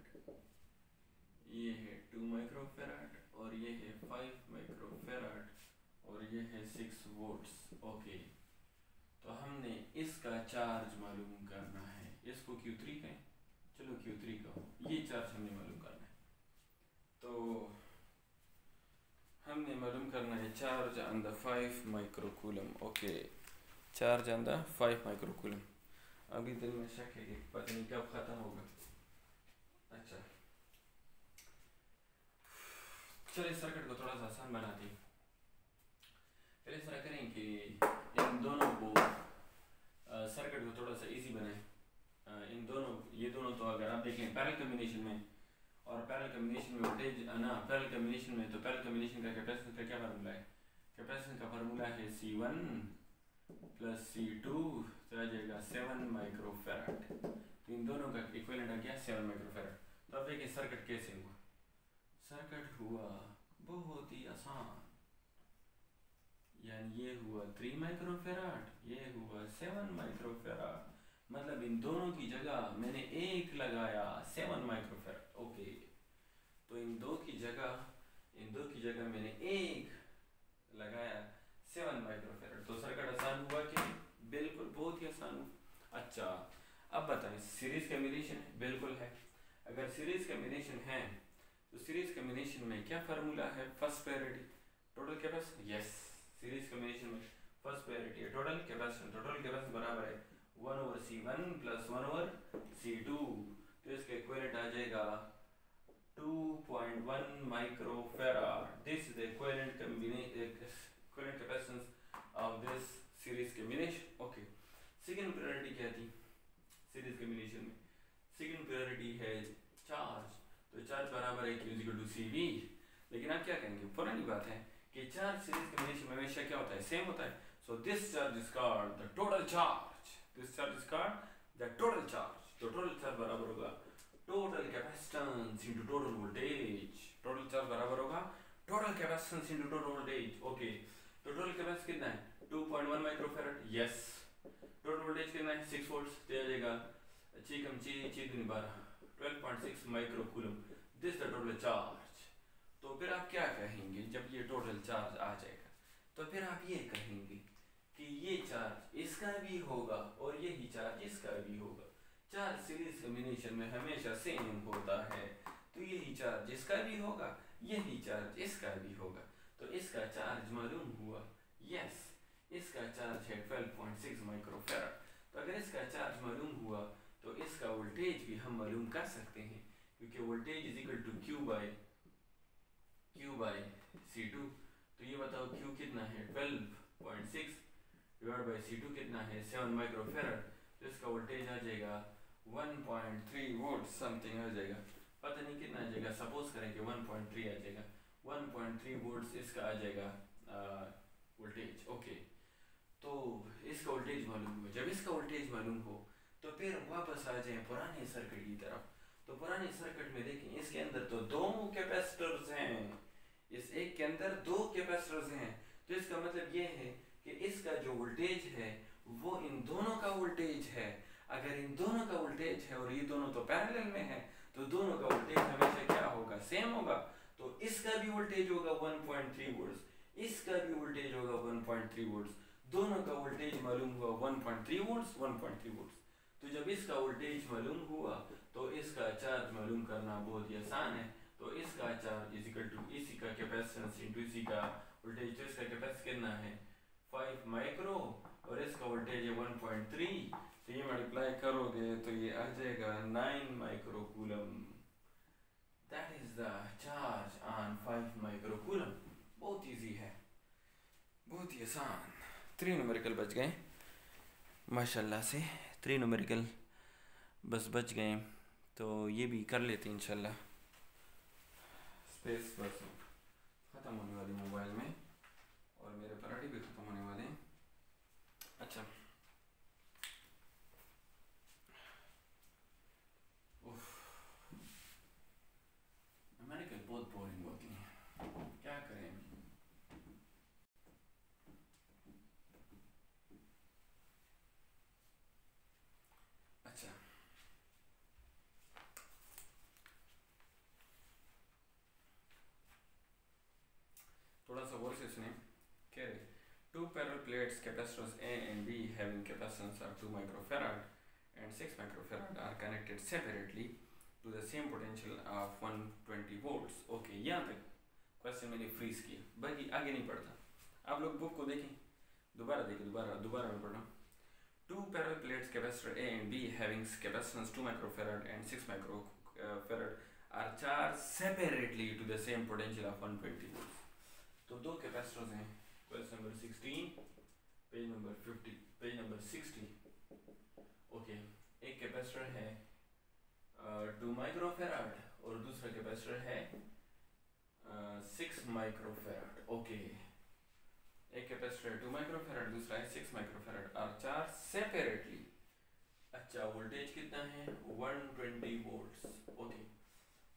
Speaker 1: ये है 2 माइक्रोफेराड और ये है 5 माइक्रोफेराड और ये है 6 वोल्ट्स। ओके, तो हमने इसका चार्ज मालूम करना है। इसको Q3 कहें, चलो Q3 कहो, ये चार्ज हमने मालूम करना है। तो हमने मालूम करना है charge on the 5 microcoulomb. Okay, charge on the 5 microcoulomb. अभी दिल में शक है कि पता नहीं कब ख़त्म होगा। अच्छा, चलिए सर्किट को थोड़ा सा आसान बनाते हैं। पहले इस तरह करें कि इन दोनों को सर्किट को थोड़ा सा इजी बनाएं। इन दोनों, ये दोनों तो अगर आप देखें पैरेलल कॉम्बिनेशन में, और पैरेलल कॉम्बिनेशन में वोल्टेज ना, पैरेलल कॉम्बिनेशन में तो पैरेलल कॉम्बिनेशन का कैपेसिटेंस का क्या फार्मूला है? कैपेसिटेंस का फार्मूला है C1 प्लस C2, तो आ जाएगा 7 माइक्रोफेराड। तो इन दोनों का इक्विवेलेंट आ गया 7 माइक्रोफेराड। तो अब देखिए सर्किट कैसे हुआ। सर्किट हुआ बहुत ही आसान, यानी ये हुआ 3 माइक्रोफेराड, ये हुआ 7 माइक्रोफेराड। मतलब इन दोनों की जगह मैंने एक लगाया 7 माइक्रोफेराड। ओके, तो इन दो की जगह मैंने एक लगाया 7 माइक्रोफेराड। तो सर्किट आसान हुआ कि बिल्कुल बहुत ही आसान हुआ। अच्छा, अब बताएं सीरीज कॉम्बिनेशन है? बिल्कुल है। अगर सीरीज कॉम्बिनेशन है तो सीरीज कॉम्बिनेशन में क्या फार्मूला है? First parity total capacitance. Yes, series combination में फर्स्ट पैरिटी है टोटल कैपेसिटेंस। टोटल कैपेसिटेंस बराबर है 1/C1 प्लस 1/C2। तो इसका इक्विवेलेंट आ जाएगा 2.1 microfarad. This is the equivalent capacitance of this series combination. Okay, second priority क्या थी सीरीज कॉम्बिनेशन में? सेकंड प्रायोरिटी है चार्ज। तो चार्ज बराबर है Q=CV। लेकिन आप क्या कहेंगे, पुरानी बात है कि चार्ज सीरीज कॉम्बिनेशन में हमेशा क्या होता है? सेम होता है। So this charge is called the total charge. This charge is called the total charge. तो टोटल चार्ज बराबर होगा total capacitance into total voltage. Total charge बराबर होगा total capacitance into total voltage. Okay, तो total capacitance कितना है? 2.1 microfarad. Yes, total voltage कितना है? 6 वोल्ट्स। तो आ जाएगा 12.6 microcoulomb. This the total charge. तो फिर आप क्या कहेंगे जब ये टोटल चार्ज आ जाएगा? तो फिर आप ये कहेंगे कि ये चार्ज इसका भी होगा और यही चार्ज इसका भी होगा। चार्ज सीरीज कॉम्बिनेशन में हमेशा सेम होता है, तो यही चार्ज इसका भी होगा, यही चार्ज इसका भी होगा। तो इसका चार्ज मालूम हुआ। यस, इसका चार्ज है 12.6 माइक्रोफेराड। तो अगर इसका चार्ज मालूम हुआ तो इसका वोल्टेज भी हम मालूम कर सकते हैं, क्योंकि voltage is equal to Q by C2। तो ये बताओ Q कितना है? 12.6 डिवाइड बाई C2 कितना है? 7 माइक्रोफेराड। तो इसका वोल्टेज आ जाएगा 1.3 वोल्ट समथिंग आ जाएगा, पता नहीं कितना आ जाएगा। सपोज करें कि 1.3 आ जाएगा, 1.3 वोल्ट इसका आ जाएगा वोल्टेज। ओके, तो इसका वोल्टेज मालूम हो। जब इसका वोल्टेज मालूम हो तो फिर वापस आ जाए पुराने सर्किट की तरफ। तो पुराने सर्किट में देखें, इसके अंदर तो दो कैपेसिटर्स हैं, इस एक के अंदर दो कैपेसिटर्स हैं। तो इसका मतलब ये है कि इसका जो वोल्टेज है वो इन दोनों का वोल्टेज है। अगर इन दोनों का वोल्टेज है और ये दोनों तो पैरेलल में है, तो दोनों का वोल्टेज हमेशा क्या होगा? सेम होगा। तो इसका भी वोल्टेज होगा 1.3 वोल्ट्स, इसका भी वोल्टेज होगा 1.3 वोल्ट्स। दोनों का वोल्टेज मालूम हुआ 1.3 वोल्ट्स 1.3 वोल्ट्स। तो जब इसका वोल्टेज मालूम हुआ तो इसका चार्ज मालूम करना बहुत ही आसान है। तो इसका चार्ज इज इक्वल टू इसी का कैपेसिटेंस इनटू इसी का वोल्टेज। तो इसका कैपेसिटेंस कितना है? 5 माइक्रो और इसका वोल्टेज है 1.3। तो ये मल्टीप्लाई करोगे तो ये आ जाएगा 9 microcoulomb. That is the charge on 5 microcoulomb. बहुत इजी है, बहुत ही आसान। 3 न्यूमेरिकल बच गए माशाल्लाह से, 3 न्यूमेरिकल बस बच गए। तो ये भी कर लेते हैं इंशाल्लाह। स्पेस बस ख़त्म होने वाली मोबाइल में और मेरे पराठे भी ख़त्म होने वाले हैं। अच्छा, न्यूमेरिकल बहुत बोरिंग होती हैं, क्या करें। थोड़ा सा और से सुने। कह रहे two parallel plates capacitors A and B having capacitance of 2 microfarad and 6 microfarad are connected separately to the same potential of 120 volts. Okay, यहाँ तक क्वेश्चन मैंने फ्रीज किया, बाकी आगे नहीं पढ़ता। आप लोग बुक को देखें, दोबारा देखें, दोबारा मैं पढ़ रहा हूँ। Two parallel plates capacitor A and B having capacitance 2 microfarad and 6 microfarad are charged separately to the same potential of 120 volts. तो दो कैपेसिटर्स हैं, question number 16 page number 50 page number 60। Okay, एक कैपेसिटर है 2 माइक्रोफैराड और दूसरा capacitor है 6 microfarad. Okay, एक capacitor है 2 माइक्रोफैराड, दूसरा है 6 माइक्रोफैराड, आर चार्ज सेपरेटली। अच्छा, वोल्टेज कितना है 120 वोल्ट्स। ओके,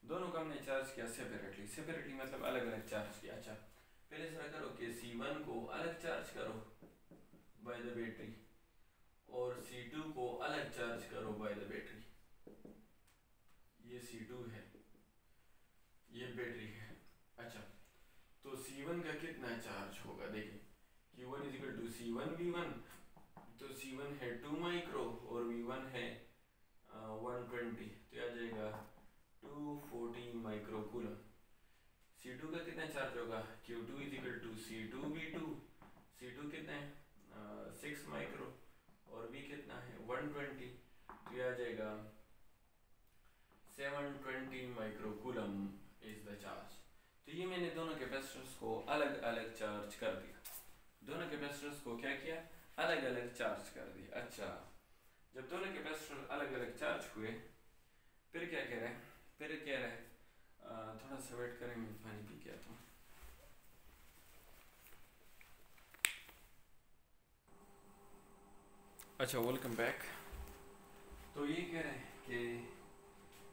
Speaker 1: दोनों को हमने चार्ज किया सेपरेटली मतलब अलग अलग चार्ज किया। अच्छा, पहले ऐसा करो कि C1 को अलग चार्ज करो बाय द बैटरी और C2 को अलग चार्ज करो बाय द बैटरी। ये C2 है, ये बैटरी है। अच्छा, तो C1 का कितना चार्ज होगा, देखिए Q1 is equal to C1 V1, तो C1 है 2 माइक्रो और V1 है 120, तो आ जाएगा 240 माइक्रो कूलम। C2 का कितना चार्ज होगा, Q2 is equal to C2 V2, C2 कितना है 6 माइक्रो और V कितना है 120, तो ये आ जाएगा 720 micro coulomb is the charge. तो ये मैंने दोनों कैपेसिटर्स को अलग अलग चार्ज कर दिया, दोनों कैपेसिटर्स को क्या किया, अलग अलग चार्ज कर दिया। अच्छा, जब दोनों कैपेसिटर अलग अलग चार्ज हुए, फिर क्या कह रहे हैं, फिर कह रहे हैं थोड़ा सा वेट करें, मैं पानी पी के आता हूँ। अच्छा, वेलकम बैक। तो ये कह रहे हैं कि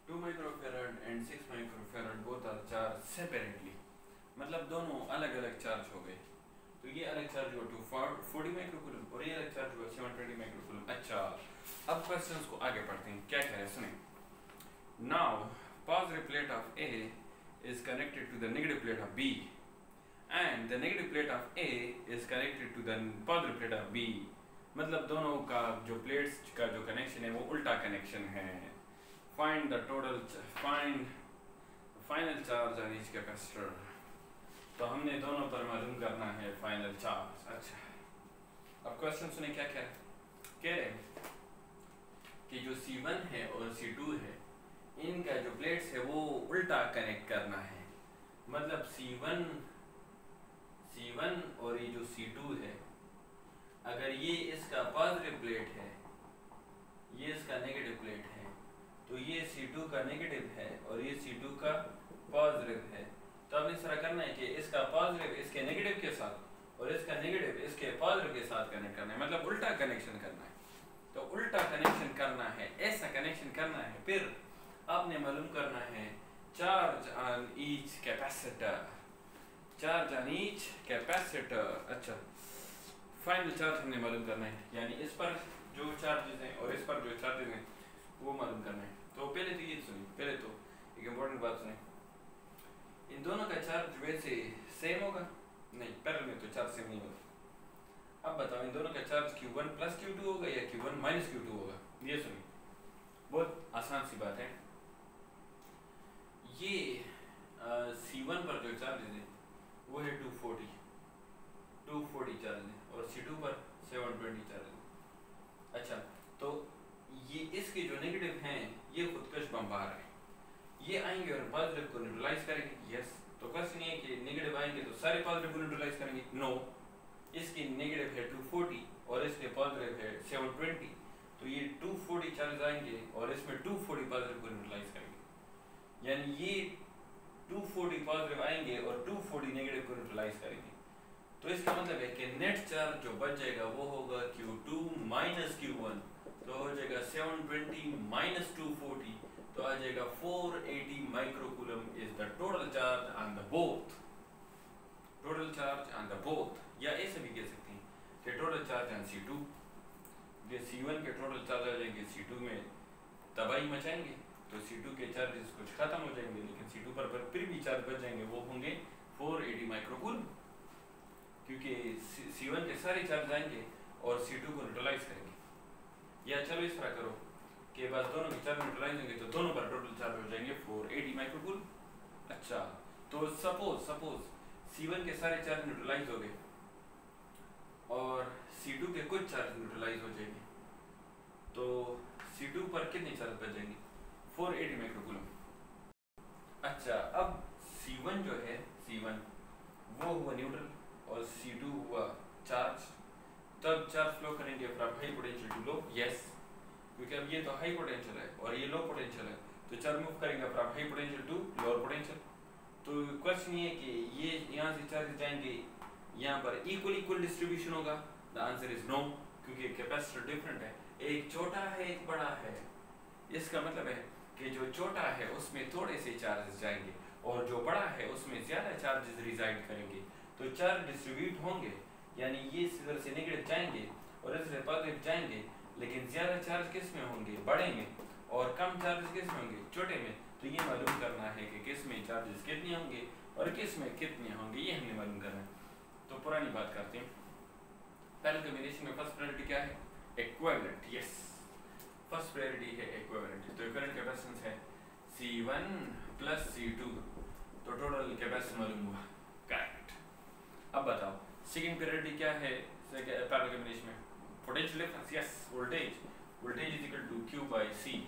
Speaker 1: 2 microfarad and 6 microfarad both are charge separately, मतलब दोनों अलग अलग चार्ज हो गए। तो ये अलग चार्ज हुआ 240 माइक्रोकूलम और ये अलग चार्ज हुआ 720 माइक्रोकूलम। अच्छा, अब क्वेश्चंस को आगे पढ़ते हैं, क्या कह रहे हैं सुने। Now positive plate of A is connected to the negative plate of B and the negative plate of A is connected to the positive plate of B, मतलब दोनों का जो प्लेट्स का जो कनेक्शन है वो उल्टा कनेक्शन है। Find the total final charge on each capacitor, तो हमने दोनों पर मालूम करना है फाइनल चार्ज। अच्छा, अब क्वेश्चन सुने क्या कह रहे हैं कि जो C1 है और C2 है, इनका जो प्लेट्स है वो उल्टा कनेक्ट करना है, मतलब C1 और ये जो C2 है, अगर ये इसका पॉजिटिव प्लेट है, ये इसका नेगेटिव प्लेट है, तो ये C2 का नेगेटिव है और ये C2 का पॉजिटिव है। तो अब इस तरह करना है कि इसका पॉजिटिव इसके नेगेटिव के साथ और इसका नेगेटिव इसके पॉजिटिव के साथ कनेक्ट करना है, मतलब उल्टा कनेक्शन करना है। तो उल्टा कनेक्शन करना है, ऐसा कनेक्शन करना है। फिर आपने मालूम करना है charge on each capacitor, charge on each capacitor. अच्छा, फाइनल चार्ज हमने मालूम करना है, यानी इस पर जो चार्जेस हैं और इस पर जो चार्जेस हैं वो मालूम करना है। तो पहले तो ये सुनिए, पहले तो एक इम्पोर्टेंट बात सुनिए, इन दोनों का चार्ज वैसे सेम होगा नहीं, पैरेलल में तो चार्ज सेम नहीं होगा। अब बताओ इन दोनों का चार्ज Q1 प्लस Q2 होगा या Q1 माइनस Q2 होगा। ये सुनिए, बहुत आसान सी बात है। ये C1 पर जो चार्जेस है वो है 240 चार्ज है और C2 पर 720 चार्ज है। अच्छा, तो ये इसके जो नेगेटिव हैं ये खुदकश बम्बार है, ये आएंगे और पॉजिटिव को न्यूट्रलाइज करेंगे। यस, तो क्वेश्चन ये है कि नेगेटिव आएंगे तो सारे पॉजिटिव को न्यूट्रलाइज करेंगे। नो, इसकी नेगेटिव है 240 और इसके पॉजिटिव है 720, तो ये 240 चार्ज आएंगे और इसमें 240 पॉजिटिव को न्यूट्रलाइज करेंगे, यानी ये 240 पॉजिटिव आएंगे और 240 नेगेटिव को न्यूट्रलाइज करेंगे। तो इसका मतलब है कि नेट चार्ज जो बच जाएगा वो होगा Q2 माइनस Q1, तो हो जाएगा 720 माइनस 240, तो आ जाएगा 480 microcoulomb is the total charge on the both. Total charge on the both, या ऐसे भी कह सकते हैं कि टोटल चार्ज ऑन C2, ये C1 के टोटल चार्ज आ जाएंगे C2 में तबाही मचाएंगे, तो C2 के चार्जेस कुछ खत्म हो जाएंगे, लेकिन C2 पर फिर भी चार्ज बच जाएंगे, वो होंगे 480 माइक्रोकूलम। क्योंकि C1 के सारे चार्ज आएंगे और C2 को न्यूट्रलाइज करेंगे। या चलो इस तरह करो कि बस दोनों के चार्ज न्यूट्रलाइज होंगे तो दोनों पर टोटल चार्ज हो जाएंगे 480 माइक्रोकूल। अच्छा, तो सपोज C1 के सारे चार्ज न्यूट्रलाइज हो गए और C2 के कुछ चार्ज न्यूट्रलाइज हो जाएंगे, तो C2 पर कितने चार्ज बचेंगे? 480 माइक्रोकूलम। अच्छा, अब C1 जो है C1 वो हुआ न्यूट्रल और C2 हुआ चार्ज, तब चार्ज फ्लो करेंगे from high potential to low. Yes, क्योंकि अब ये तो हाई पोटेंशियल है और ये लो पोटेंशियल है, तो चार्ज मूव करेंगे from high potential to lower potential. तो क्वेश्चन ये है कि ये यहाँ से चार्ज जाएंगे यहाँ पर इक्वल डिस्ट्रीब्यूशन होगा? द आंसर इज नो, क्योंकि कैपेसिटर डिफरेंट है, एक छोटा है एक बड़ा है। इसका मतलब है कि जो छोटा है उसमें थोड़े से चार्जेस जाएंगे और जो बड़ा है उसमें ज्यादा चार्जेस रिजाइड करेंगे, तो चार्ज डिस्ट्रीब्यूट होंगे, यानी ये इधर से नेगेटिव जाएंगे और इधर से पॉजिटिव जाएंगे, लेकिन ज्यादा चार्ज किस में होंगे? बड़े में, और कम चार्जेस किस में होंगे? छोटे में। तो ये मालूम करना है कि किस में चार्जेस कितने होंगे और किस में कितने होंगे, ये हमें मालूम करना है। तो पुरानी बात करते हैं। पहले कॉम्बिनेशन में फर्स्ट प्रायोरिटी क्या है? इक्विवेलेंट। यस, फर्स्ट प्रायोरिटी है इक्विवेलेंट। तो इक्विवेलेंट कैपेसिटेंस है C1 प्लस C2, तो टोटल कैपेसिटेंस मालूम हुआ। करेक्ट। अब बताओ सेकंड प्रायोरिटी क्या है पैरेलल कॉम्बिनेशन में? Potential difference. Yes, voltage is equal to Q by C।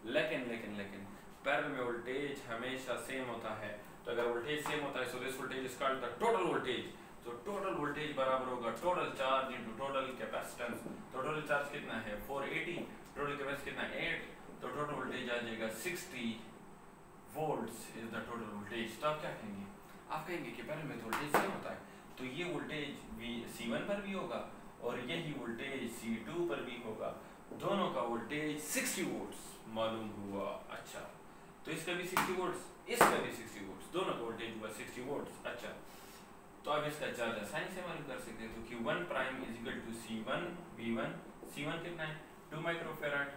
Speaker 1: लेकिन पैरेलल में वोल्टेज हमेशा सेम होता है, तो अगर वोल्टेज सेम होता है so this voltage is called the total voltage. तो टोटल वोल्टेज बराबर होगा total charge into total capacitance. तो टोटल चार्ज कितना है? 480, टोटल कैपेसिटेंस कितना? 8, तो टोटल वोल्टेज आ जाएगा 60 volts is the total voltage. तो आप क्या कहेंगे? आप कहेंगे कि पैरेलल में वोल्टेज सेम होता है, तो ये वोल्टेज भी C1 पर भी होगा और यही वोल्टेज C2 पर भी होगा, दोनों का वोल्टेज 60 वोल्ट्स मालूम हुआ। अच्छा, तो इसका भी 60 वोल्ट्स, इसका भी 60 वोल्ट्स, दोनों का वोल्टेज हुआ 60 वोल्ट्स। अच्छा, तो अब इसका चार्ज आसानी से मालूम कर सकते हैं। तो Q1 prime is equal to C1 V1। C1 कितना है? 2 माइक्रोफैराड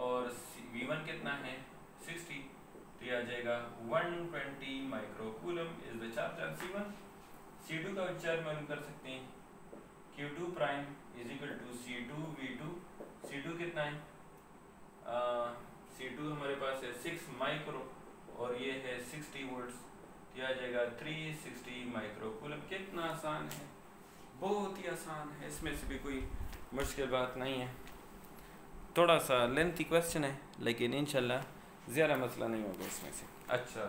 Speaker 1: और V1 कितना है? 60, तो ये आ जाएगा 120 microcoulomb is the charge on C1। C2 का चार्ज मालूम कर सकते हैं। Q2 prime is equal to C2 V2। C2 कितना है? C2 हमारे पास है 6 माइक्रो और ये है 60 वोल्ट्स, तो आ जाएगा 360 माइक्रोकूलम। कितना आसान है, बहुत ही आसान है, इसमें से भी कोई मुश्किल बात नहीं है। थोड़ा सा लेंथी क्वेश्चन है लेकिन इंशाल्लाह ज़्यादा मसला नहीं होगा इसमें से। अच्छा,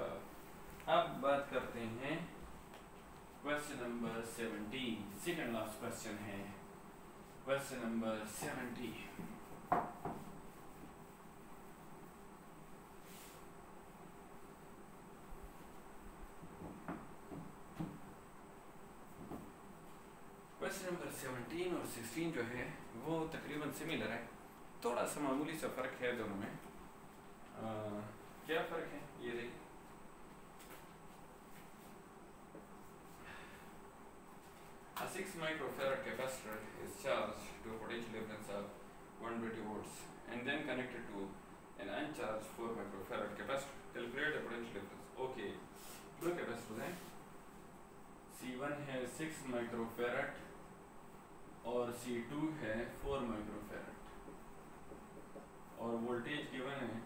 Speaker 1: अब बात करते हैं question number 70, second last question है क्वेश्चन नंबर 70। क्वेश्चन नंबर 17 और 16 जो है वो तकरीबन सिमिलर है, थोड़ा सा मामूली सा फ़र्क है दोनों में। क्या फ़र्क है? ये देखिए, a 6 microfarad capacitor is charged to a potential difference of 120 volts and then connected to an uncharged 4 microfarad capacitor. Calculate the potential difference. Okay, दो कैपेसिटर हैं, C1 है 6 माइक्रोफैराड और C2 है 4 माइक्रोफैराड और वोल्टेज गिवन है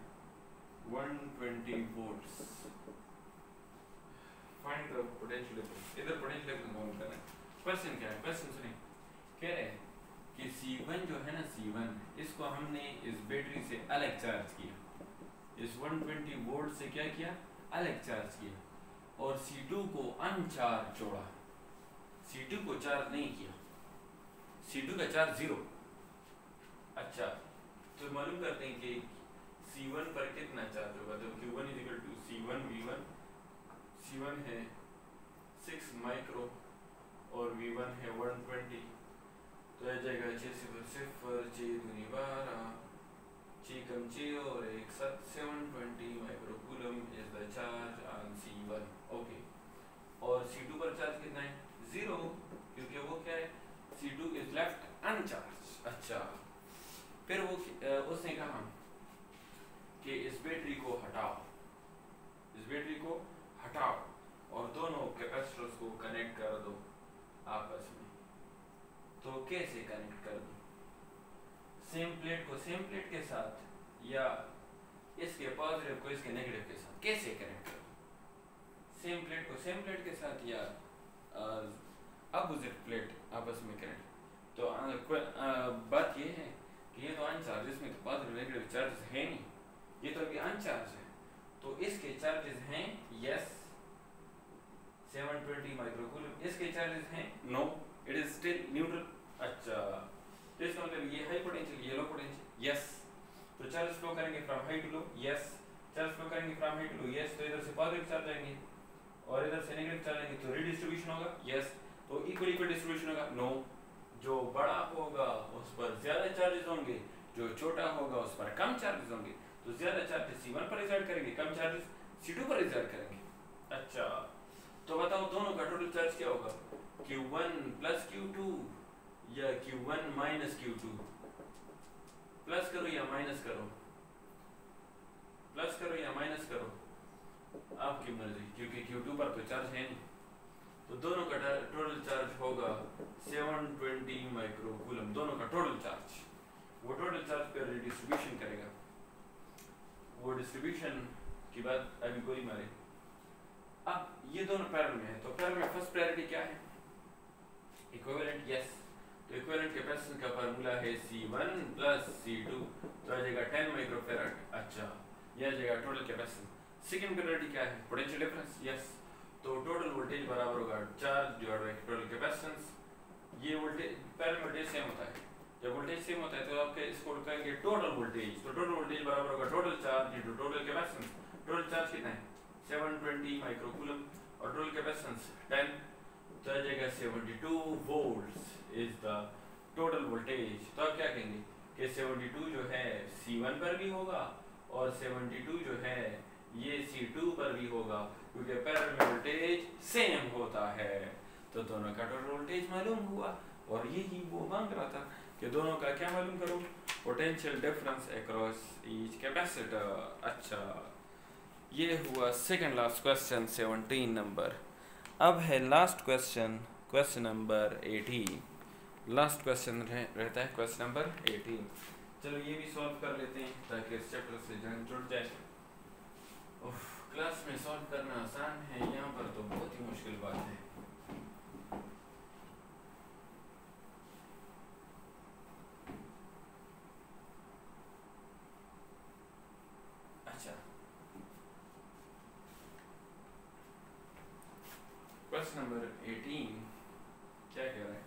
Speaker 1: 120 volts. Find the potential difference. इधर potential difference मालूम करना है। क्वेश्चन क्या है? क्वेश्चन सुनिए, कह रहे हैं कि C1 जो है ना, C1 इसको हमने इस बैटरी से अलग चार्ज किया, इस 120 वोल्ट से क्या किया? अलग चार्ज किया, और C2 को अनचार्ज छोड़ा, C2 को चार्ज नहीं किया, C2 का चार्ज 0। अच्छा, तो मालूम करते हैं कि C1 पर कितना चार्ज होगा। तो Q1 is equal to C1 V1। C1 है 6 माइक्रो और V1 है 120, तो आ जाएगा 6 0 0 6 दूनी 12 6 कम 6 और 1 7 720 microcoulomb is the charge on C1। Okay, और C2 पर चार्ज कितना है? 0, क्योंकि वो क्या है? C2 is left अनचार्ज। अच्छा, फिर वो उसने कहा कि इस बैटरी को हटाओ, इस बैटरी को हटाओ और दोनों कैपेसिटर्स को कनेक्ट कर दो। आपस में, तो कैसे कनेक्ट कर दूं? सेम प्लेट को सेम प्लेट के साथ, या इसके पॉजिटिव को इसके नेगेटिव के साथ, कैसे कनेक्ट कर दूं? सेम प्लेट को सेम प्लेट के साथ या अपोजिट प्लेट आपस में कनेक्ट? तो बात ये है कि ये तो अनचार्ज, इसमें तो पॉजिटिव नेगेटिव चार्जेस है नहीं, ये तो अभी अनचार्ज है, तो इसके चार्जेस हैं यस 720 माइक्रोकूलम, इसके चार्जेस हैं no, it is still neutral. अच्छा, तो इसका मतलब ये हाई पोटेंशियल, ये लो पोटेंशियल, यस। तो चार्ज फ्लो करेंगे from high to low, yes. Charge flow करेंगे from high to low, yes. तो इधर से पॉजिटिव चार्ज आएंगे और इधर से नेगेटिव चार्ज आएंगे, तो रीडिस्ट्रीब्यूशन होगा, यस। तो इक्वल इक्वल डिस्ट्रीब्यूशन होगा, नो। जो बड़ा होगा उस पर ज्यादा चार्जेस होंगे, जो छोटा होगा उस पर कम चार्जेस होंगे। तो ज्यादा चार्जेस C1 पर रिजल्ट करेंगे, कम चार्जेस C2 पर रिजल्ट करेंगे। अच्छा, तो बताओ दोनों का टोटल चार्ज क्या होगा? Q1 प्लस Q2 या Q1 माइनस Q2? प्लस करो या माइनस करो? प्लस करो या माइनस करो? आपकी मर्जी, क्योंकि Q2 पर तो चार्ज है नहीं। तो दोनों का टोटल चार्ज होगा 720 माइक्रोकूलम, दोनों का टोटल चार्ज। वो टोटल चार्ज पर डिस्ट्रीब्यूशन करेगा, वो डिस्ट्रीब्यूशन की बात अभी गोली मारे। अब ये दोनों पैरेलल में है, तो पैरेलल में फर्स्ट प्रायोरिटी क्या है? Equivalent, yes. तो इक्विवेलेंट कैपेसिटेंस का फार्मूला है C1 प्लस C2, तो आ जाएगा 10 माइक्रोफैराड। अच्छा, ये आ जाएगा टोटल कैपेसिटेंस। सेकंड प्रायोरिटी क्या है? Potential difference, yes. तो टोटल वोल्टेज बराबर होगा charge divide by total capacitance. ये वोल्टेज पैरेलल वोल्टेज सेम होता है, जब वोल्टेज सेम होता है तो आपके इसको कहेंगे टोटल वोल्टेज। तो टोटल वोल्टेज बराबर होगा total charge into total capacitance. Total charge कितना है? 720 माइक्रोकूलम और टोटल कैपेसिटेंस 10, तो आ जाएगा 72 volts is the total voltage. तो आप क्या कहेंगे कि 72 जो है C1 पर भी होगा और 72 जो है ये C2 पर भी होगा, क्योंकि पैरेलल में वोल्टेज सेम होता है। तो दोनों का टोटल वोल्टेज मालूम हुआ, और यही वो मांग रहा था कि दोनों का क्या मालूम करो? Potential difference across each capacitor. अच्छा, ये हुआ सेकंड लास्ट क्वेश्चन 17 नंबर। अब है last question, question number 18। Last question रहता है क्वेश्चन नंबर 18। चलो ये भी सॉल्व कर लेते हैं ताकि इस चैप्टर से जन जुड़ जाए। क्लास में सॉल्व करना आसान है, यहाँ पर तो बहुत ही मुश्किल बात है। अच्छा, क्वेश्चन नंबर 18 क्या कह रहा है?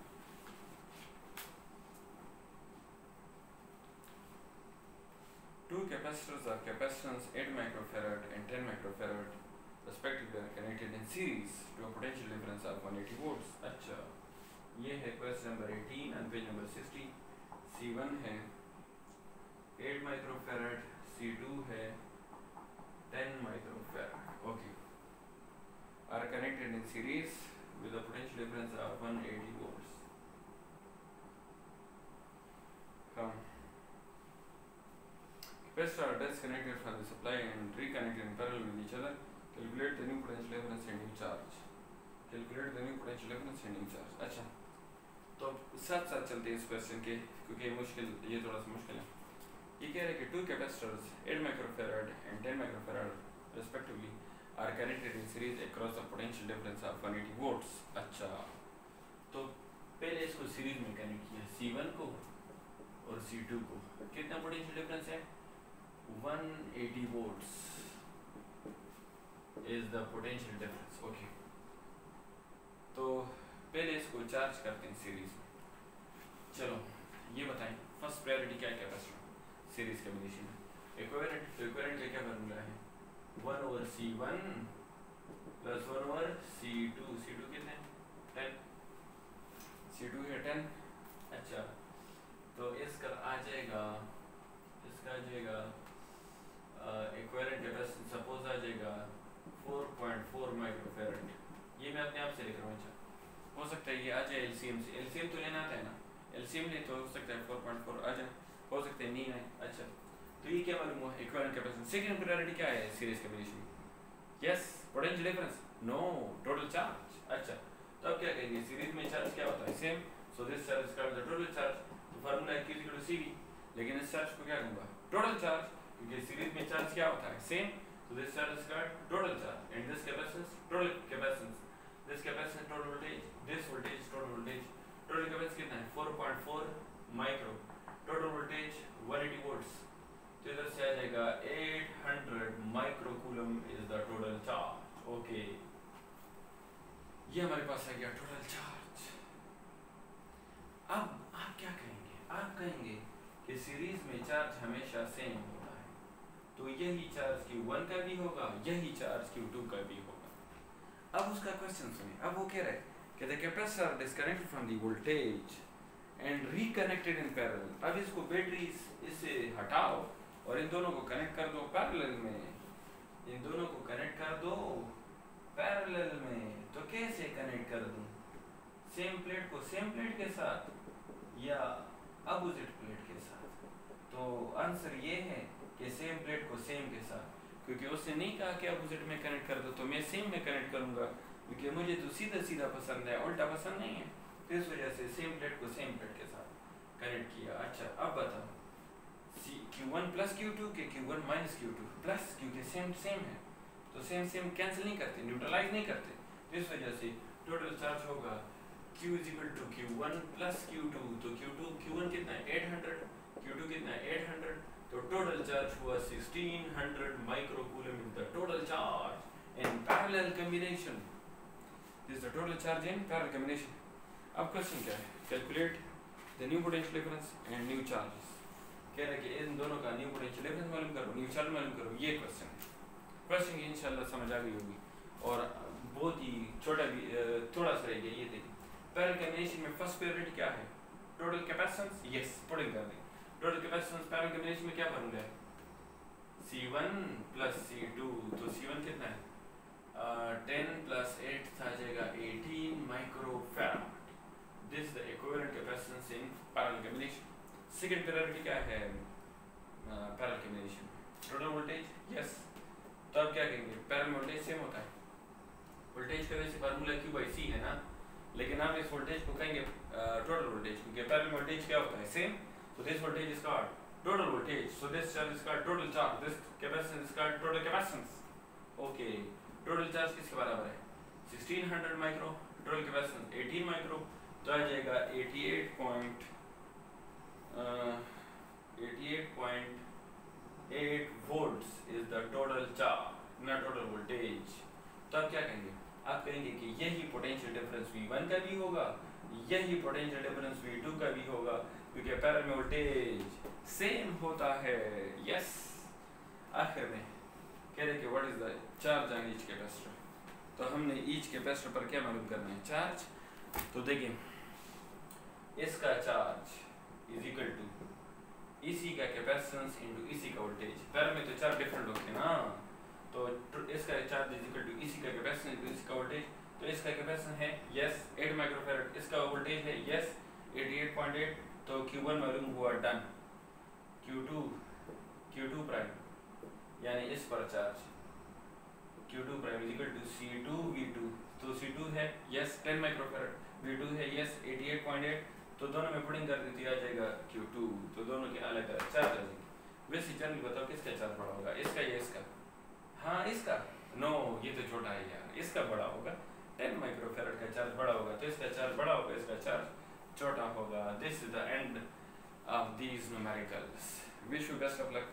Speaker 1: Two capacitors of capacitance 8 microfarad and 10 microfarad respectively are connected in series to a potential difference of 180 volts. अच्छा, ये है क्वेश्चन नंबर 18 और पेज नंबर 60। C1 है 8 माइक्रोफैराड, C2 है 10 microfarad, okay, are connected in series with a potential difference of 180 volts. Come. Capacitors are disconnected from the supply and reconnected in parallel with each other. Calculate the new potential difference and new charge. Calculate the new potential difference and new charge. अच्छा, तो साथ साथ चलते हैं इस question के, क्योंकि ये थोड़ा सा मुश्किल है। ये कह रहे हैं कि two capacitors 8 microfarad and 10 microfarad respectively are connected in series across the potential difference of 180 volts. अच्छा, तो पहले इसको सीरीज में कनेक्ट किया, C1 को और C2 को। कितना पोटेंशियल डिफरेंस है? 180 volts is the potential difference. Okay, तो पहले इसको चार्ज करते हैं सीरीज में। चलो ये बताएं फर्स्ट प्रायोरिटी क्या है कैपेसिटर सीरीज कॉम्बिनेशन में? इक्विवेलेंट, तो इक्विवेलेंट का क्या फार्मूला है? 1/C1 plus 1/C2। C2 कितने? 10, C2 है 10। अच्छा, तो इसका आ जाएगा इक्विवेलेंट कैपेसिटेंस सपोज आ जाएगा 4.4 माइक्रोफैराड। ये मैं अपने आप से लिख रहा हूँ। अच्छा, हो सकता है ये आ जाए एलसीएम से, एलसीएम तो लेना आता है ना, एलसीएम ले तो हो सकता है 4.4 आ जाए, हो सकता है नहीं आए। अच्छा, तो ये क्या मालूम हुआ? Equivalent capacitance. सेकंड प्रायोरिटी क्या है सीरीज कॉम्बिनेशन में? Yes, potential difference, no, total charge. अच्छा, तो अब क्या कहेंगे, सीरीज में चार्ज क्या होता है, same, so this charge is called the total charge, तो फार्मूला है Q = CV, लेकिन इस चार्ज को क्या कहूंगा, टोटल चार्ज, क्योंकि सीरीज में चार्ज क्या होता है, same, so this charge is called total charge, and this capacitance total capacitance, this capacitance total voltage, this voltage total voltage, total capacitance कितना है 4.4 माइक्रो, total voltage 180 volts, तो इधर से आ जाएगा 800 micro coulomb is the total charge. Okay, ये हमारे पास आ गया total charge. अब आप क्या कहेंगे, आप कहेंगे कि सीरीज में चार्ज हमेशा सेम होता है, तो यही चार्ज Q1 का भी होगा, यही चार्ज Q2 का भी होगा। अब उसका क्वेश्चन सुनिए, अब वो कह रहा है कि the capacitor disconnected from the voltage and reconnected in parallel. अब इसको बैटरी इससे हटाओ और इन दोनों को कनेक्ट कर दो पैरेलल में, इन दोनों को कनेक्ट कर दो पैरेलल में, तो कैसे कनेक्ट कर दूं, सेम प्लेट को सेम प्लेट के साथ या अपोजिट प्लेट के साथ, तो आंसर ये है कि सेम प्लेट को सेम के साथ, क्योंकि उसने नहीं कहा कि अपोजिट में कनेक्ट कर दो, तो मैं सेम में कनेक्ट करूंगा, क्योंकि मुझे तो सीधा सीधा पसंद है, उल्टा पसंद नहीं है, तो इस वजह से सेम प्लेट को सेम प्लेट के साथ कनेक्ट किया। अच्छा अब बताओ, Q1 प्लस Q2 के Q1 माइनस Q2 प्लस, क्योंकि सेम सेम है तो सेम सेम कैंसिल नहीं करते, न्यूट्रलाइज नहीं करते, तो इस वजह से टोटल चार्ज होगा Q = Q1 प्लस Q2, तो Q1 कितना है 800, Q2 कितना है 800, तो टोटल चार्ज हुआ 1600 micro coulomb is the total charge in parallel combination, this is the total charge in parallel combination. अब क्वेश्चन क्या है, calculate the new potential difference and new charges, कह रहे हैं कि इन दोनों का न्यू पोटेंशियल डिफरेंस मालूम करो, न्यू चार्ज मालूम करो, ये क्वेश्चन है। क्वेश्चन इंशाल्लाह समझ आ गई होगी और बहुत ही छोटा भी थोड़ा सा रह गया। ये देखिए पैरेलल कॉम्बिनेशन में फर्स्ट प्रायोरिटी क्या है, टोटल कैपेसिटेंस, यस पुटिंग कर दें, टोटल कैपेसिटेंस पैरेलल कॉम्बिनेशन में क्या फॉर्मूला है, C1 + C2, तो C1 कितना है 10 + 8 था जाएगा 18 micro farad, this the equivalent capacitance in parallel combination. Second priority क्या है parallel combination, total voltage, yes, तो अब क्या कहेंगे, पैरेलल वोल्टेज सेम होता है, वोल्टेज का वैसे फार्मूला Q/C है ना, लेकिन हम इस वोल्टेज को कहेंगे टोटल वोल्टेज, क्योंकि पैरेलल वोल्टेज क्या होता है same, so this voltage is called total voltage, so this charge is called total charge, this capacitance is called total capacitance. Okay, total charge किसके बराबर है 1600 माइक्रो, total capacitance 18 माइक्रो, तो आ जाएगा 88.8 volts is the total charge, not total voltage। तो अब क्या कहेंगे, आप कहेंगे कि यही पोटेंशियल डिफरेंस V1 का भी होगा, यही पोटेंशियल डिफरेंस V2 का भी होगा, क्योंकि पैरेलल में वोल्टेज सेम होता है। यस, आखिर में कह रहे कि what is the charge on each capacitor, तो हमने ईच कैपेसिटर पर क्या मालूम करना है, चार्ज। तो देखिए इसका चार्ज इज इक्वल टू इसी का कैपेसिटेंस इनटू इसी का वोल्टेज, पैरेलल में तो चार्ज डिफरेंट होते हैं ना, तो इसका चार्ज इज इक्वल टू इसी का कैपेसिटेंस इनटू इसी का वोल्टेज, तो इसका कैपेसिटेंस है यस 8 माइक्रोफैराड, इसका वोल्टेज है यस 88.8, तो Q1 मालूम हुआ, डन। Q2 प्राइम यानी इस पर charge Q2 prime is equal to C2 V2, तो C2 है यस 10 माइक्रोफैराड, V2 है यस 88.8, तो दोनों में पुटिंग कर देती आ जाएगा Q2, तो दोनों के अलग अलग चार्ज आ जाएंगे। वैसे जनरली बताओ किसका चार्ज बड़ा होगा, इसका या इसका, हाँ इसका, नो ये तो छोटा है यार, इसका बड़ा होगा, 10 माइक्रोफैराड का चार्ज बड़ा होगा, तो इसका चार्ज बड़ा होगा, इसका चार्ज छोटा होगा। This is the end of these numericals, wish you best of luck,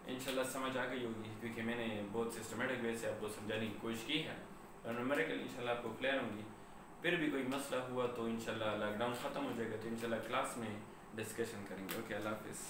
Speaker 1: इंशाल्लाह समझ आ गई होगी, क्योंकि मैंने बहुत सिस्टमेटिक वे से आपको समझाने की कोशिश की है, और न्यूमेरिकल इंशाल्लाह आपको क्लियर होंगी। फिर भी कोई मसला हुआ तो इंशाल्लाह लॉकडाउन ख़त्म हो जाएगा तो इंशाल्लाह क्लास में डिस्कशन करेंगे। ओके, अल्लाह हाफिज़।